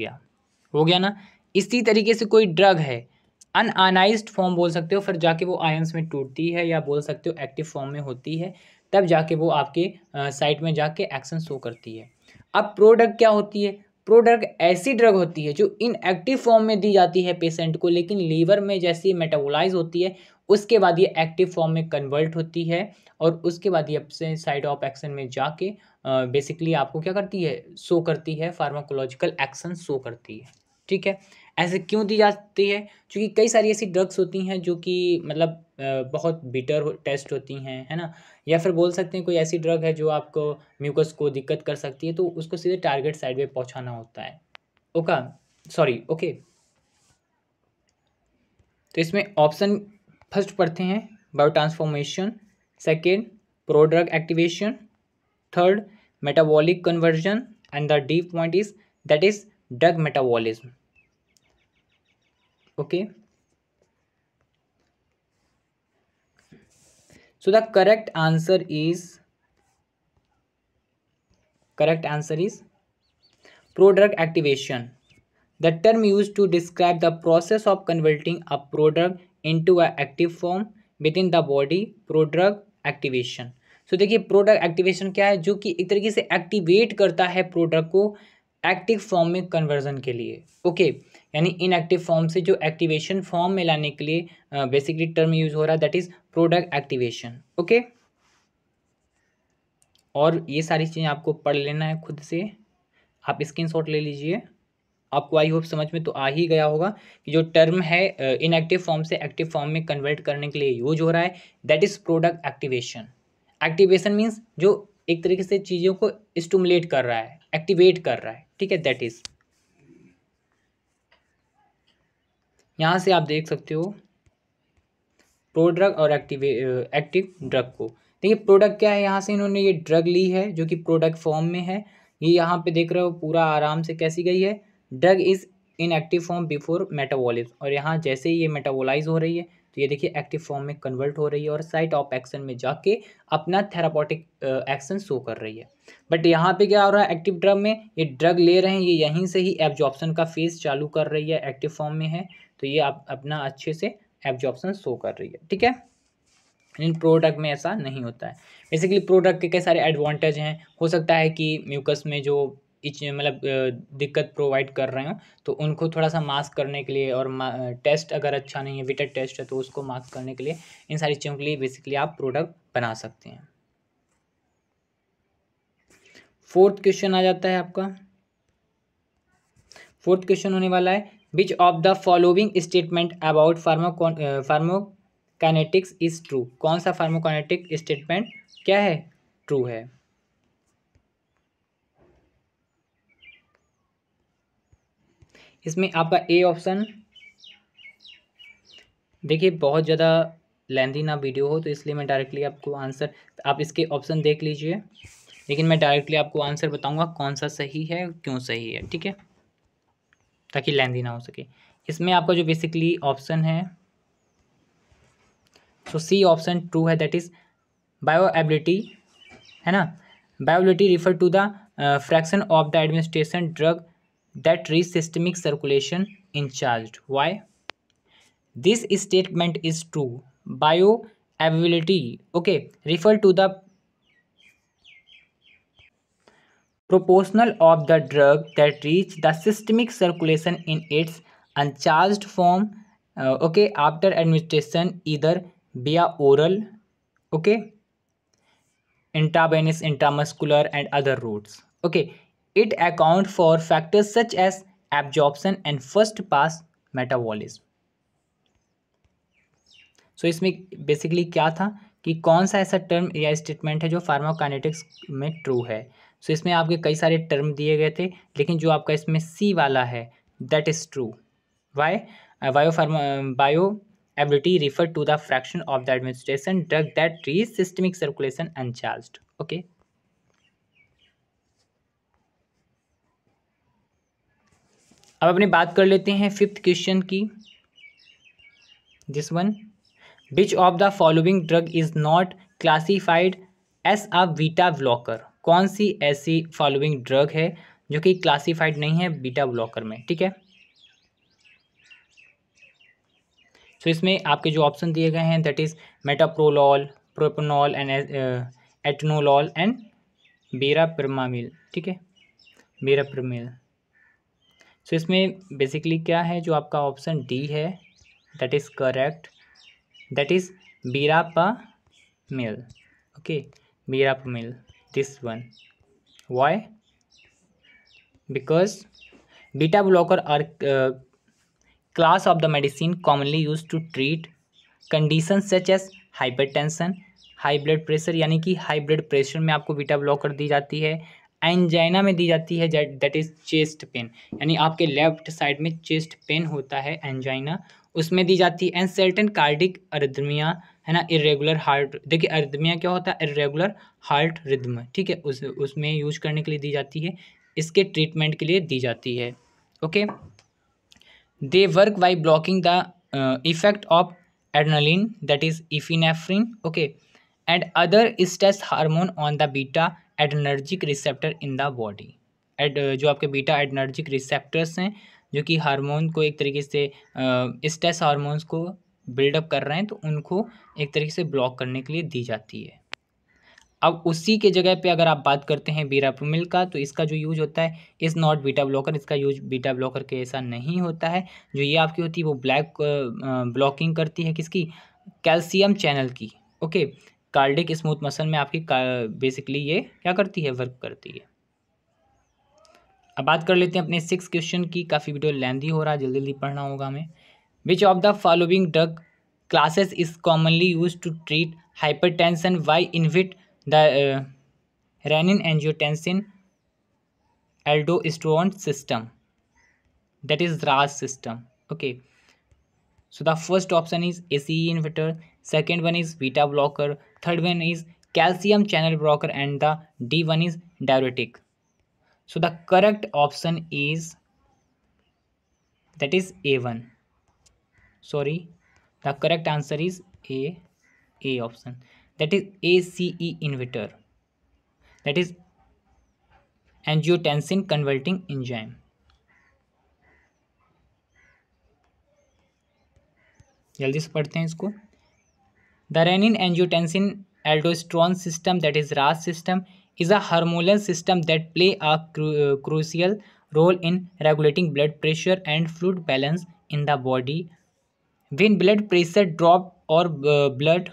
गया ना। इसी तरीके से कोई ड्रग है, अनआयनाइज्ड फॉर्म बोल सकते हो, फिर जाके वो आयंस में टूटती है, या बोल सकते हो एक्टिव फॉर्म में होती है, तब जाके वो आपके साइट में जाके एक्शन शो करती है। अब प्रोडक्ट क्या होती है, प्रोडक्ट ऐसी ड्रग होती है जो इनएक्टिव फॉर्म में दी जाती है पेशेंट को, लेकिन लीवर में जैसे ही मेटाबोलाइज होती है उसके बाद ये एक्टिव फॉर्म में कन्वर्ट होती है और उसके बाद ये अपने साइड ऑफ एक्शन में जाके बेसिकली आपको क्या करती है, शो करती है, फार्माकोलॉजिकल एक्शन शो करती है। ठीक है, ऐसे क्यों दी जाती है, क्योंकि कई सारी ऐसी ड्रग्स होती हैं जो कि मतलब बहुत बिटर टेस्ट होती हैं, है ना, या फिर बोल सकते हैं कोई ऐसी ड्रग है जो आपको म्यूकस को दिक्कत कर सकती है, तो उसको सीधे टारगेट साइड में पहुंचाना होता है। ओके, तो इसमें ऑप्शन फर्स्ट पढ़ते हैं bio transformation, second pro drug activation, third metabolic conversion, and the D point is that is drug metabolism. Okay, so the correct answer is prodrug activation, the term used to describe the process of converting a prodrug into a active form within the body, prodrug activation। so देखिए product activation क्या है, जो कि एक तरीके से activate करता है प्रोडक्ट को एक्टिव फॉर्म में कन्वर्जन के लिए। ओके, यानी इनएक्टिव फॉर्म से जो एक्टिवेशन फॉर्म में लाने के लिए बेसिकली टर्म यूज हो रहा है, that is product activation. Okay, और ये सारी चीज़ें आपको पढ़ लेना है खुद से, आप स्क्रीनशॉट ले लीजिए। आपको आई होप समझ में तो आ ही गया होगा कि जो टर्म है इनएक्टिव फॉर्म से एक्टिव फॉर्म में कन्वर्ट करने के लिए यूज हो रहा है, that is product activation. Activation means जो एक तरीके से चीज़ों को स्टिमुलेट कर रहा है, एक्टिवेट कर रहा है। ठीक है, दैट इज, यहाँ से आप देख सकते हो प्रोड्रग और एक्टिव ड्रग को। देखिए प्रोडक्ट क्या है, यहाँ से इन्होंने ये ड्रग ली है जो कि प्रोडक्ट फॉर्म में है, ये यहाँ पे देख रहे हो पूरा आराम से कैसी गई है, drug is in active form before metabolism, और यहाँ जैसे ही ये मेटाबोलाइज हो रही है तो ये देखिए एक्टिव फॉर्म में कन्वर्ट हो रही है और साइट ऑफ एक्शन में जाके अपना थेरापॉटिक एक्शन शो कर रही है। बट यहाँ पे क्या हो रहा है, एक्टिव ड्रग में ये ड्रग ले रहे हैं, ये यहीं से ही एब्जॉर्प्शन का फेज चालू कर रही है, एक्टिव फॉर्म में है तो ये आप अपना अच्छे से एब्जॉर्प्शन शो कर रही है। ठीक है, इन प्रोडक्ट में ऐसा नहीं होता है। बेसिकली प्रोडक्ट के कई सारे एडवांटेज हैं, हो सकता है कि म्यूकस में जो मतलब दिक्कत प्रोवाइड कर रहे हो तो उनको थोड़ा सा मास्क करने के लिए, और टेस्ट अगर अच्छा नहीं है, विटेड टेस्ट है, तो उसको मास्क करने के लिए, इन सारी चीज़ों के लिए बेसिकली आप प्रोडक्ट बना सकते हैं। फोर्थ क्वेश्चन आ जाता है आपका, फोर्थ क्वेश्चन होने वाला है, which of the following statement about pharmacokinetics is true, कौन सा फार्माकोकाइनेटिक स्टेटमेंट क्या है, ट्रू है। इसमें आपका ए ऑप्शन, देखिए बहुत ज़्यादा लेंथी ना वीडियो हो तो इसलिए मैं डायरेक्टली आपको आंसर, आप इसके ऑप्शन देख लीजिए, लेकिन मैं डायरेक्टली आपको आंसर बताऊंगा कौन सा सही है क्यों सही है। ठीक है, ताकि लेंथी ना हो सके। इसमें आपका जो बेसिकली ऑप्शन है, सो सी ऑप्शन ट्रू है, दैट इज बायो एबिलिटी, है ना, bioavailability refer to the fraction of the administration drug that reach systemic circulation unchanged. Why this statement is true? Bioavailability, okay, refer to the proportional of the drug that reach the systemic circulation in its uncharged form, okay, after administration either via oral, okay, intravenous, intramuscular and other routes. Okay, it account for factors such as absorption and first pass metabolism. सो इसमें basically क्या था कि कौन सा ऐसा term या statement है जो फार्माकोकाइनेटिक्स में ट्रू है. सो इसमें आपके कई सारे टर्म दिए गए थे, लेकिन जो आपका इसमें सी वाला है that is true. Why bioavailability refer to the fraction of the administration drug that reach systemic circulation unchanged. Okay, अब अपनी बात कर लेते हैं फिफ्थ क्वेश्चन की. This one, Which of the following drug is not classified as a beta blocker? कौन सी ऐसी following drug है जो कि क्लासिफाइड नहीं है बीटा ब्लॉकर में. ठीक है, सो इसमें आपके जो ऑप्शन दिए गए हैं that is metoprolol, propranolol and atenolol and verapamil. ठीक है, बेराप्रोमिल. सो इसमें बेसिकली क्या है, जो आपका ऑप्शन डी है that is correct. That is verapamil. Okay, verapamil, this one. Why? Because beta blocker are class of the medicine commonly used to treat conditions such as hypertension, high blood pressure, यानी कि high blood pressure में आपको beta blocker दी जाती है. Angina में दी जाती है that is chest pain, यानी आपके लेफ्ट साइड में चेस्ट पेन होता है एंजाइना, उसमें दी जाती है. एंड सर्टेन कार्डिक अरिथमिया है ना, इरेगुलर हार्ट. देखिए अरिथमिया क्या होता है, इरेगुलर हार्ट रिदम. ठीक है, उसमें यूज करने के लिए दी जाती है, इसके ट्रीटमेंट के लिए दी जाती है. Okay, they work by blocking the effect of adrenaline that is epinephrine. Okay, and other stress hormone on the beta adrenergic receptor in the body. जो आपके बीटा एडर्नर्जिक रिसेप्टर्स हैं जो कि हार्मोन को एक तरीके से स्ट्रेस हार्मोन्स को बिल्डअप कर रहे हैं, तो उनको एक तरीके से ब्लॉक करने के लिए दी जाती है. अब उसी के जगह पे अगर आप बात करते हैं बीराप्रोमिल का, तो इसका जो यूज होता है इज़ नॉट बीटा ब्लॉकर. इसका यूज बीटा ब्लॉकर के ऐसा नहीं होता है. जो ये आपकी होती है वो ब्लैक ब्लॉकिंग करती है किसकी, कैल्शियम चैनल की. ओके, कार्डिक स्मूथ मसल में आपकी बेसिकली ये क्या करती है, वर्क करती है. अब बात कर लेते हैं अपने 6 क्वेश्चन की. काफ़ी वीडियो लेंथी हो रहा है, जल्दी जल्दी पढ़ना होगा हमें. Which of the following drug classes is commonly use to treat hypertension by inhibit the renin angiotensin aldosterone system, that is RAS system. Okay, so the first option is ACE inhibitor, second one is beta blocker, third one is calcium channel blocker, and the D one is diuretic. So the correct option is that is A1. Sorry, the correct answer is A option, that is ACE inhibitor, that is angiotensin converting enzyme. जल्दी से पढ़ते हैं इसको. The renin angiotensin aldosterone system, that is RAS system, is a hormonal system that play a crucial role in regulating blood pressure and fluid balance in the body. When blood pressure drop or blood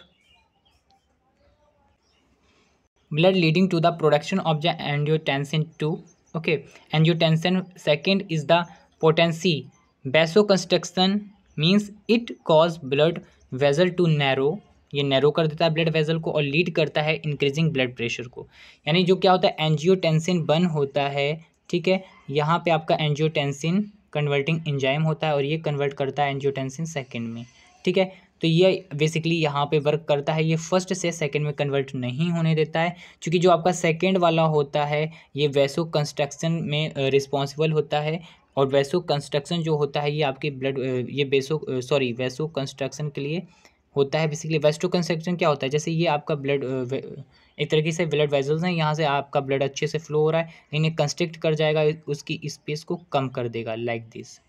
leading to the production of the angiotensin 2. Okay, angiotensin second is the potency. Vasoconstriction means it cause blood vessel to narrow, ये narrow कर देता है blood vessel को और lead करता है increasing blood pressure को. यानी जो क्या होता है, एंजियोटेंसिन बर्न होता है. ठीक है, यहाँ पे आपका एंजियोटेंसिन कन्वर्टिंग एंजाइम होता है और ये कन्वर्ट करता है एंजियोटेंसिन सेकंड में. ठीक है, तो ये बेसिकली यहाँ पे वर्क करता है, ये फर्स्ट से सेकंड में कन्वर्ट नहीं होने देता है, क्योंकि जो आपका सेकंड वाला होता है ये वैसो कंस्ट्रक्शन में रिस्पॉन्सिबल होता है. और वैसो कंस्ट्रक्शन जो होता है ये आपके ब्लड ये वैसो कंस्ट्रक्शन के लिए होता है. बेसिकली वेस्टो कंस्ट्रक्शन क्या होता है, जैसे ये आपका ब्लड एक तरीके से ब्लड वेजल्स हैं, यहाँ से आपका ब्लड अच्छे से फ्लो हो रहा है, इन्हें कंस्ट्रिक्ट कर जाएगा, उसकी स्पेस को कम कर देगा लाइक दिस।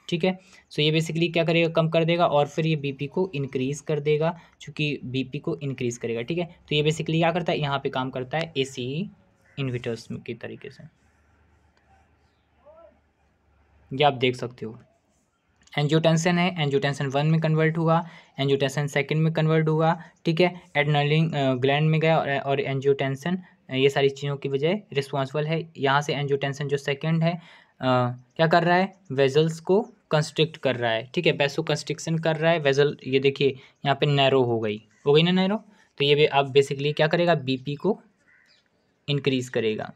ठीक है, सो ये बेसिकली क्या करेगा, कम कर देगा और फिर ये बीपी को इंक्रीज़ कर देगा, चूँकि बीपी को इंक्रीज़ करेगा। ठीक है, तो ये बेसिकली क्या करता है, यहाँ पे काम करता है एसीई इन्वर्टर्स की तरीके से, ये आप देख सकते हो। एंजियोटेंसिन है, एंजियोटेंसिन 1 में कन्वर्ट हुआ, एंजियोटेंसिन सेकंड में कन्वर्ट हुआ। ठीक है, एड्रेनलिन ग्लैंड में गया और एंजियोटेंसिन ये सारी चीज़ों की वजह रिस्पॉन्सिबल है। यहाँ से एंजियोटेंसिन जो सेकंड है क्या कर रहा है, वेजल्स को कंस्ट्रिक्ट कर रहा है। ठीक है, वैसो कंस्ट्रिक्शन कर रहा है वेजल, ये देखिए यहाँ पे नैरो हो गई ना नैरो, तो ये अब बेसिकली क्या करेगा, बीपी को इंक्रीज़ करेगा।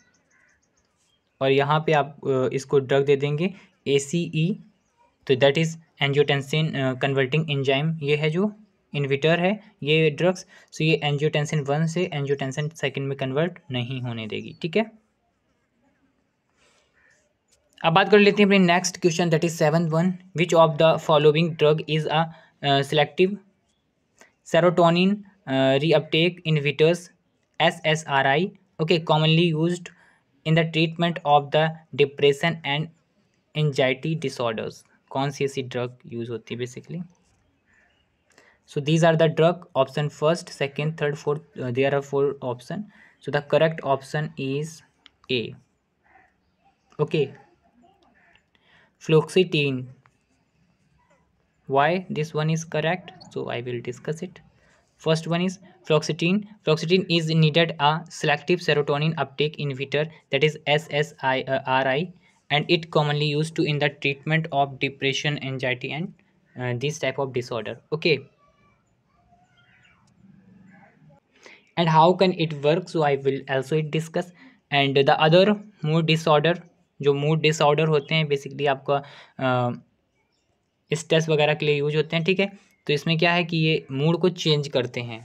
और यहाँ पे आप इसको ड्रग दे देंगे ACE, तो that is angiotensin converting enzyme, ये है जो इन्विटर है ये ड्रग्स। सो ये एंजियोटेंसिन 1 से एंजियोटेंसिन सेकंड में कन्वर्ट नहीं होने देगी। ठीक है, अब बात कर लेते हैं अपने next question, that is 7th 1, which of the following drug is a selective serotonin reuptake inhibitors SSRI, okay, commonly used in the treatment of the depression and anxiety disorders। कौन सी ऐसी ड्रग यूज होती है basically? So these are the drug, option first, second, third, fourth, there are 4 option, so the correct option is A, okay, fluoxetine। Why this one is correct, so I will discuss it. First one is fluoxetine. Fluoxetine is needed a selective serotonin uptake inhibitor, that is SSRI, and it commonly used to in the treatment of depression, anxiety, and this type of disorder. Okay, and how can it work? So I will also discuss. And the other mood disorder, जो mood disorder होते हैं basically आपका stress वगैरह के लिए use होते हैं। ठीक है, तो इसमें क्या है कि ये मूड को चेंज करते हैं,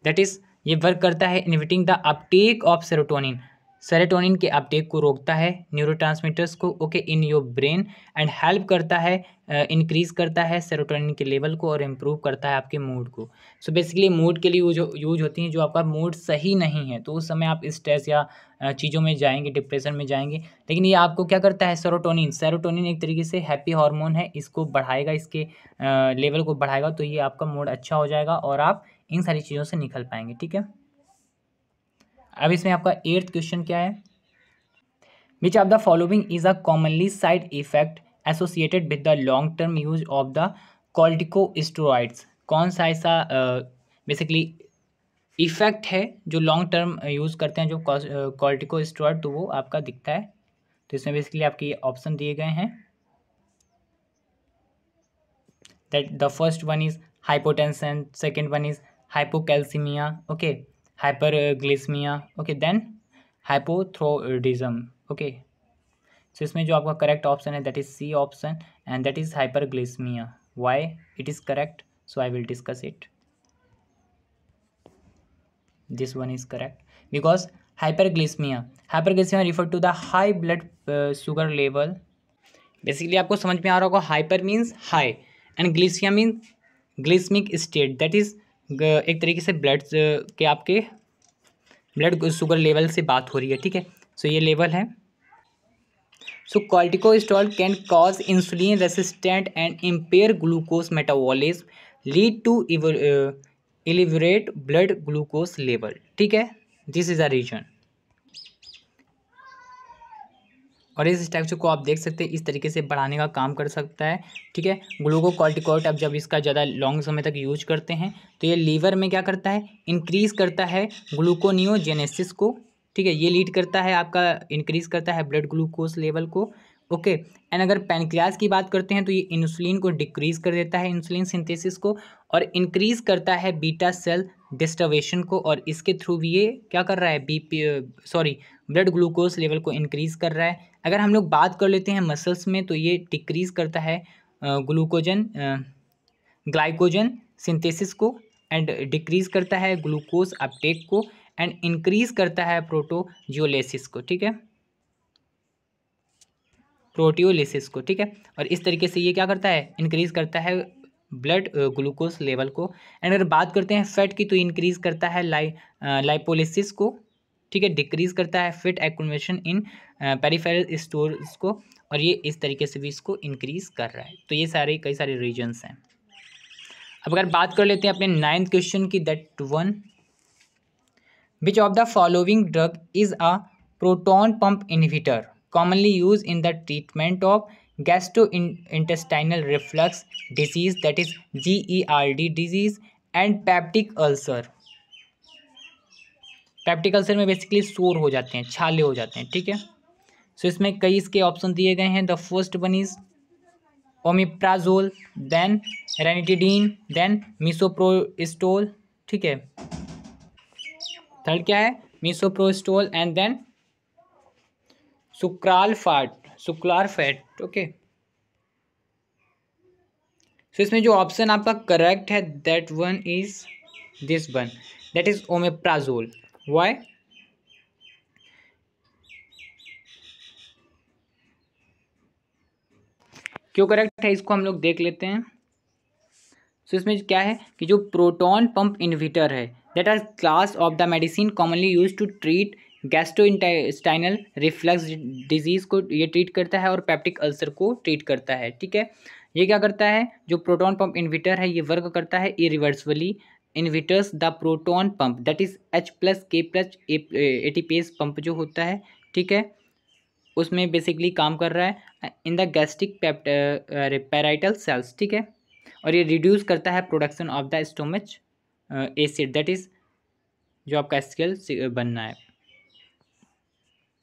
दैट इज़ ये वर्क करता है inhibiting the Uptake of serotonin, serotonin के अपटेक को रोकता है, न्यूरोट्रांसमीटर्स को, okay, in your brain, and help करता है, इंक्रीज करता है सेरोटोनिन के लेवल को और इम्प्रूव करता है आपके मूड को। सो बेसिकली मूड के लिए यूज होती हैं, जो आपका मूड सही नहीं है तो उस समय आप स्ट्रेस या चीज़ों में जाएंगे, डिप्रेशन में जाएंगे, लेकिन ये आपको क्या करता है, सेरोटोनिन, सेरोटोनिन एक तरीके से हैप्पी हार्मोन है, इसको बढ़ाएगा, इसके लेवल को बढ़ाएगा, तो ये आपका मूड अच्छा हो जाएगा और आप इन सारी चीज़ों से निकल पाएंगे। ठीक है, अब इसमें आपका 8th क्वेश्चन क्या है, which of the following is a commonly side effect associated with the long term use of the corticosteroids. कौन सा ऐसा बेसिकली इफेक्ट है जो लॉन्ग टर्म यूज़ करते हैं जो कॉर्टिकोस्टेरॉइड, तो वो आपका दिखता है। तो इसमें बेसिकली आपके ऑप्शन दिए गए हैं, that the first one is hypotension, second one is hypocalcemia, okay, hyperglycemia, okay, then hypothyroidism, okay. सो इसमें जो आपका करेक्ट ऑप्शन है that is C option, and that is hyperglycemia. Why it is correct, so I will discuss it. This one is correct because hyperglycemia refer to the high blood sugar level। Basically आपको समझ में आ रहा होगा, hyper means high and glycia means glycemic state, that is एक तरीके से blood के आपके ब्लड शुगर लेवल से बात हो रही है। ठीक है, सो ये लेवल है। So corticosteroid can cause insulin resistant and impair glucose metabolism, lead to elevate blood glucose level. ठीक है, दिस इज अ रीजन। और इस स्ट्रक्चर को आप देख सकते हैं इस तरीके से बढ़ाने का काम कर सकता है। ठीक है, ग्लूकोकॉर्टिकॉइड अब जब इसका ज़्यादा लॉन्ग समय तक यूज करते हैं तो ये लीवर में क्या करता है, इंक्रीज़ करता है ग्लूकोनियोजेनेसिस को। ठीक है, ये लीड करता है आपका, इंक्रीज़ करता है ब्लड ग्लूकोज लेवल को, ओके। एंड अगर पैनक्रियाज की बात करते हैं तो ये इंसुलिन को डिक्रीज़ कर देता है, इंसुलिन सिंथेसिस को, और इंक्रीज़ करता है बीटा सेल डिस्टर्बेशन को, और इसके थ्रू भी ये क्या कर रहा है, ब्लड ग्लूकोज लेवल को इंक्रीज़ कर रहा है। अगर हम लोग बात कर लेते हैं मसल्स में तो ये डिक्रीज़ करता है ग्लाइकोजन सिंथेसिस को, एंड डिक्रीज़ करता है ग्लूकोज अपटेक को, एंड इंक्रीज़ करता है प्रोटोजियोलिसिस को। ठीक है, प्रोटियोलिसिस को। ठीक है, और इस तरीके से ये क्या करता है, इंक्रीज़ करता है ब्लड ग्लूकोज लेवल को। एंड अगर बात करते हैं फैट की तो इंक्रीज करता है लाइपोलिसिस को, ठीक है, डिक्रीज करता है फैट एक्युमुलेशन इन पेरिफेरल स्टोर्स को, और ये इस तरीके से भी इसको इंक्रीज कर रहा है। तो ये सारे कई सारे रीजन्स हैं। अब अगर बात कर लेते हैं अपने 9th क्वेश्चन की, that one, which of the following drug is a proton pump inhibitor commonly used in the treatment of gastrointestinal reflux disease, that is GERD disease, and peptic ulcer। Peptic ulcer में basically सोर हो जाते हैं, छाले हो जाते हैं, ठीक है। सो इसमें कई इसके ऑप्शन दिए गए हैं। The first one is omeprazole, then ranitidine, then misoprostol, ठीक है। थर्ड क्या है? Misoprostol, and then sucralfate, okay. सो इसमें जो ऑप्शन आपका करेक्ट है that one is this one, that is omeprazole. Why? क्यों करेक्ट है इसको हम लोग देख लेते हैं। सो इसमें क्या है कि जो प्रोटॉन पंप इनहिबिटर है, that are class of the medicine commonly use to treat gastrointestinal reflux disease को ये ट्रीट करता है और पेप्टिक अल्सर को ट्रीट करता है, ठीक है। ये क्या करता है, जो प्रोटॉन पंप इनहिबिटर है ये वर्क करता है irreversibly inhibitors the proton pump, that is H+K+ ATPase pump जो होता है, ठीक है, उसमें बेसिकली काम कर रहा है in the gastric parietal cells, ठीक है। और ये रिड्यूस करता है production of the stomach acid, that is जो आपका एससीएल बनना है।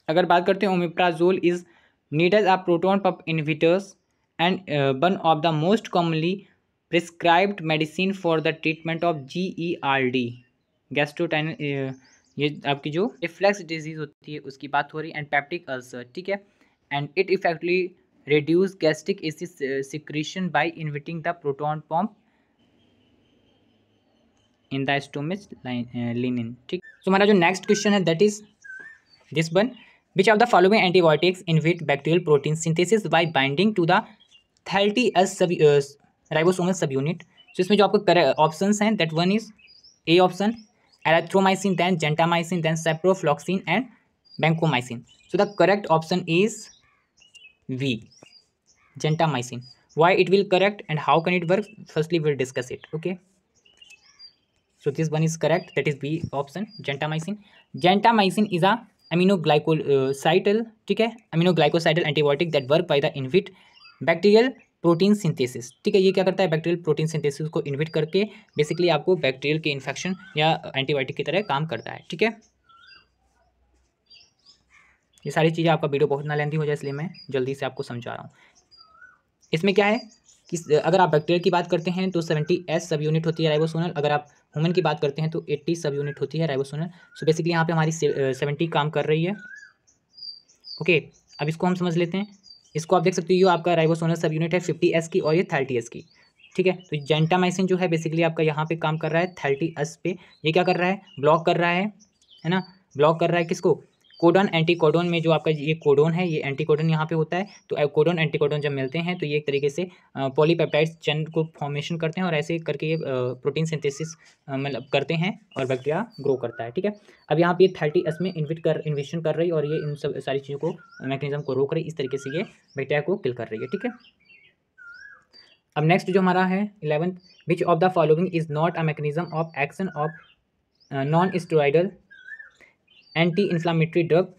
अगर बात करते हैं omeprazole is needed a proton pump inhibitors and one of the most commonly prescribed medicine for the treatment of GERD गैस्ट्रोटाइनल, ये आपकी जो रिफ्लक्स डिजीज होती है उसकी बात हो रही है, एंड पेप्टिक अल्सर, ठीक है। And it effectively reduce gastric acid secretion by inhibiting the proton pump in the stomach lining, ठीक। सो हमारा जो नेक्स्ट क्वेश्चन है that is this one, which of the following antibiotics inhibit bacterial protein synthesis by binding to the 30S ribosomal subunit. So इसमें जो आपको options हैं that one is A option erythromycin, then gentamicin, then ciprofloxacin and vancomycin. So the correct option is B, gentamicin. Why it will correct and how can it work? Firstly, we'll discuss it. Okay. So this one is correct. That is B option, gentamicin. Gentamicin is a aminoglycosidal, ठीक है, aminoglycosidal antibiotic that work by the inhibit bacterial protein synthesis, ठीक है। ये क्या करता है, bacterial protein synthesis को inhibit करके बेसिकली आपको बैक्टीरियल के इन्फेक्शन या एंटीबायोटिक की तरह काम करता है, ठीक है। ये सारी चीज़ें, आपका वीडियो बहुत ना लेंथी हो जाए इसलिए मैं जल्दी से आपको समझा रहा हूँ। इसमें क्या है कि अगर आप बैक्टीरियल की बात करते हैं तो 70S सब यूनिट होती है राइबोसोमल, अगर आप ह्यूमन की बात करते हैं तो 80 सब यूनिट होती है राइबोसोमल। सो बेसिकली यहाँ पे हमारी 70 काम कर रही है, ओके। अब इसको हम समझ लेते हैं। इसको आप देख सकते हो, आपका राइबोसोमल सब यूनिट है 50S की और ये 30S की, ठीक है। तो जेंटामाइसिन जो है बेसिकली आपका यहाँ पे काम कर रहा है 30S पे। ये क्या कर रहा है, ब्लॉक कर रहा है ना, ब्लॉक कर रहा है किसको, कोडन एंटीकोडोन में जो आपका ये कोडोन है, ये एंटीकोडोन यहाँ पे होता है। तो कोडोन एंटीकोडोन जब मिलते हैं तो ये एक तरीके से पॉलीपेप्टाइड चेन को फॉर्मेशन करते हैं और ऐसे करके ये प्रोटीन सिंथेसिस मतलब करते हैं और बैक्टीरिया ग्रो करता है, ठीक है। अब यहाँ पे 30S में इन्विशन कर रही है और ये इन सब सारी चीज़ों को मैकेनिज्म को रोक रही, इस तरीके से ये बैक्टीरिया को किल कर रही है, ठीक है। अब नेक्स्ट जो हमारा है 11th, which of the following is not a mechanism of action of non steroidal anti inflammatory drug,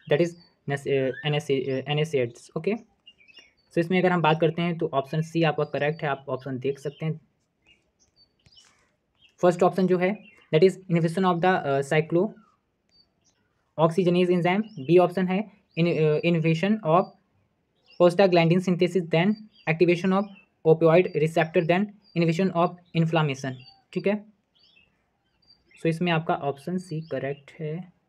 that is NSAIDs, okay. सो इसमें अगर हम बात करते हैं तो ऑप्शन सी आपका करेक्ट है, आप ऑप्शन देख सकते हैं। फर्स्ट ऑप्शन जो है that is inhibition of the cyclo oxygenase enzyme. B option है inhibition of prostaglandin synthesis, then activation of opioid receptor, then inhibition of inflammation, ठीक है। सो इसमें आपका ऑप्शन सी करेक्ट है,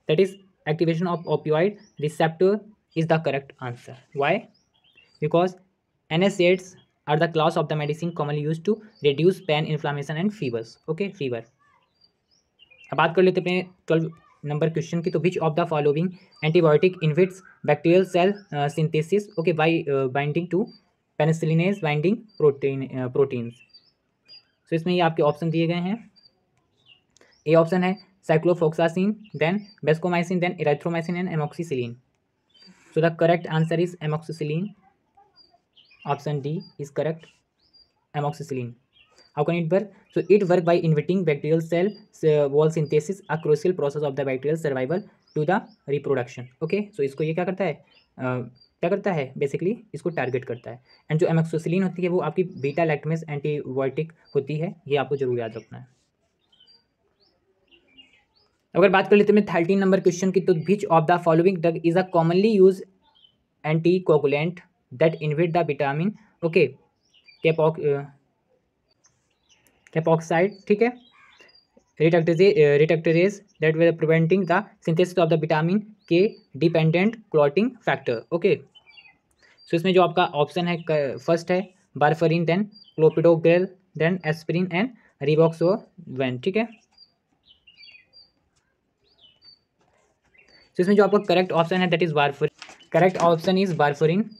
that is activation of opioid receptor is the correct answer. Why? Because NSAIDs are the class of the medicine commonly used to reduce pain, inflammation and fevers, okay, fever। अब बात कर लेते हैं अपने 12 number question की। तो which of the following antibiotic inhibits bacterial cell synthesis, okay, by binding to penicillinase binding proteins. So इसमें ये आपके ऑप्शन दिए गए हैं। ए ऑप्शन है ciprofloxacin, then vancomycin, then erythromycin and amoxicillin. So the correct answer is amoxicillin. Option D is correct, amoxicillin. How can it work? So it work by inhibiting bacterial cell wall synthesis, a crucial process of the bacterial survival to the reproduction. Okay, so इसको ये क्या करता है, क्या करता है basically, इसको target करता है। एंड जो एमोक्सिसिलिन होती है वो आपकी बीटा लैक्टमेस एंटीबायोटिक होती है, ये आपको जरूर याद रखना है। अगर बात कर लेते हैं 13 नंबर क्वेश्चन की, तो which of the following drug is a commonly use anticoagulant that inhibit the vitamin, okay, K epoxide, ठीक है, reductase that way preventing the synthesis of the vitamin K dependent clotting factor. Okay, सो इसमें जो आपका option है first है warfarin, then clopidogrel, then aspirin and rivaroxaban, ठीक है। So इसमें जो आपका करेक्ट ऑप्शन है that is warfarin. Correct option is warfarin.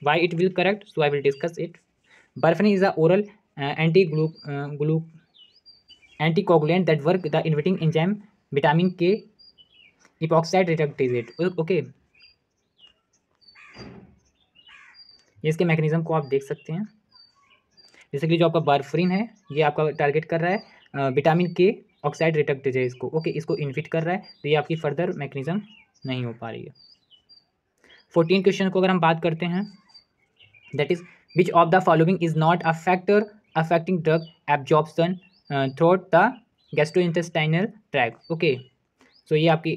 Why it will correct? So I will discuss it. Warfarin is a oral anticoagulant that work the inhibiting enzyme vitamin K epoxide reductase. Okay, ये इसके mechanism को आप देख सकते हैं। जैसे कि जो आपका वारफरिन है ये आपका टारगेट कर रहा है विटामिन के ऑक्साइड रिडक्टेज को, ओके, इसको इनहिबिट कर रहा है, तो ये आपकी फर्दर मैकेनिज्म नहीं हो पा रही है। 14 क्वेश्चन को अगर हम बात करते हैं, that is which of the following is not a factor affecting drug absorption throughout the gastrointestinal tract. Okay, so ये आपकी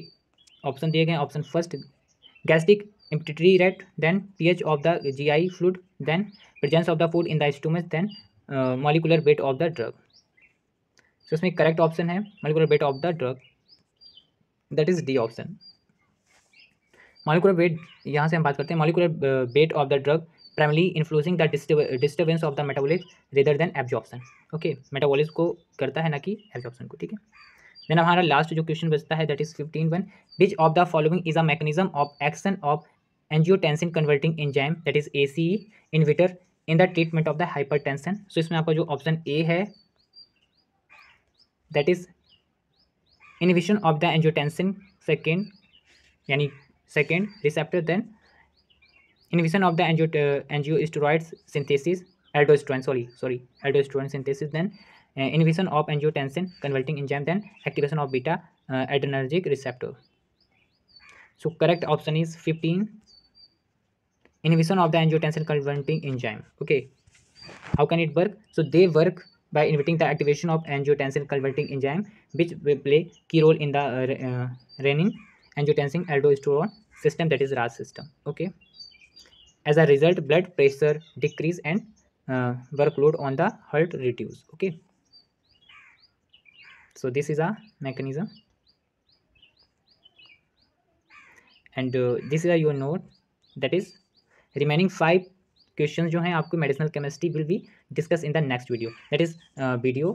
ऑप्शन दिए गए हैं। Option first gastric empty rate, then pH of the GI fluid, then presence of the food in the stomach, then molecular weight of the drug. so इसमें correct option है molecular weight of the drug, that is D option. molecular weight, यहाँ से हम बात करते हैं molecular weight of the drug primarily influencing the disturbance of the metabolism rather than absorption. Okay, metabolism को करता है ना कि एब्जॉर्प्शन को, ठीक है। देन हमारा लास्ट जो क्वेश्चन बचता है that is 15(1). Which of the following is a mechanism of action of angiotensin converting enzyme that is ACE inhibitor in the treatment of the hypertension. So इसमें आपका जो ऑप्शन ए है that is inhibition of the angiotensin second, यानी second receptor, then inhibition of the angiosteroid synthesis, aldosterone synthesis, then inhibition of angiotensin converting enzyme, then activation of beta adrenergic receptor. So correct option is 15, inhibition of the angiotensin converting enzyme. Okay, how can it work? So they work by inhibiting the activation of angiotensin converting enzyme, which will play key role in the renin angiotensin aldosterone system, that is RAS system. Okay, as a result blood pressure decrease and workload on the heart reduce. Okay, so this is a mechanism, and this is a your note, that is remaining 5 questions जो हैं आपको medicinal chemistry will be discussed in the next video, that is video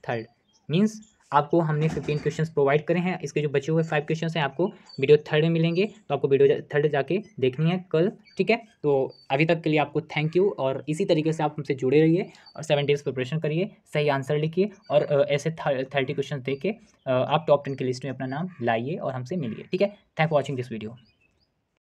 3rd, means आपको हमने 15 questions provide करे हैं। इसके जो बचे हुए 5 क्वेश्चंस हैं आपको वीडियो 3rd में मिलेंगे, तो आपको वीडियो 3rd जाके देखनी है कल, ठीक है। तो अभी तक के लिए आपको थैंक यू, और इसी तरीके से आप हमसे जुड़े रहिए और 7 डेज प्रिपरेशन करिए, सही आंसर लिखिए, और ऐसे 30 क्वेश्चन देके आप टॉप 10 की लिस्ट में अपना नाम लाइए और हमसे मिलिए, ठीक है। Thank for watching this video.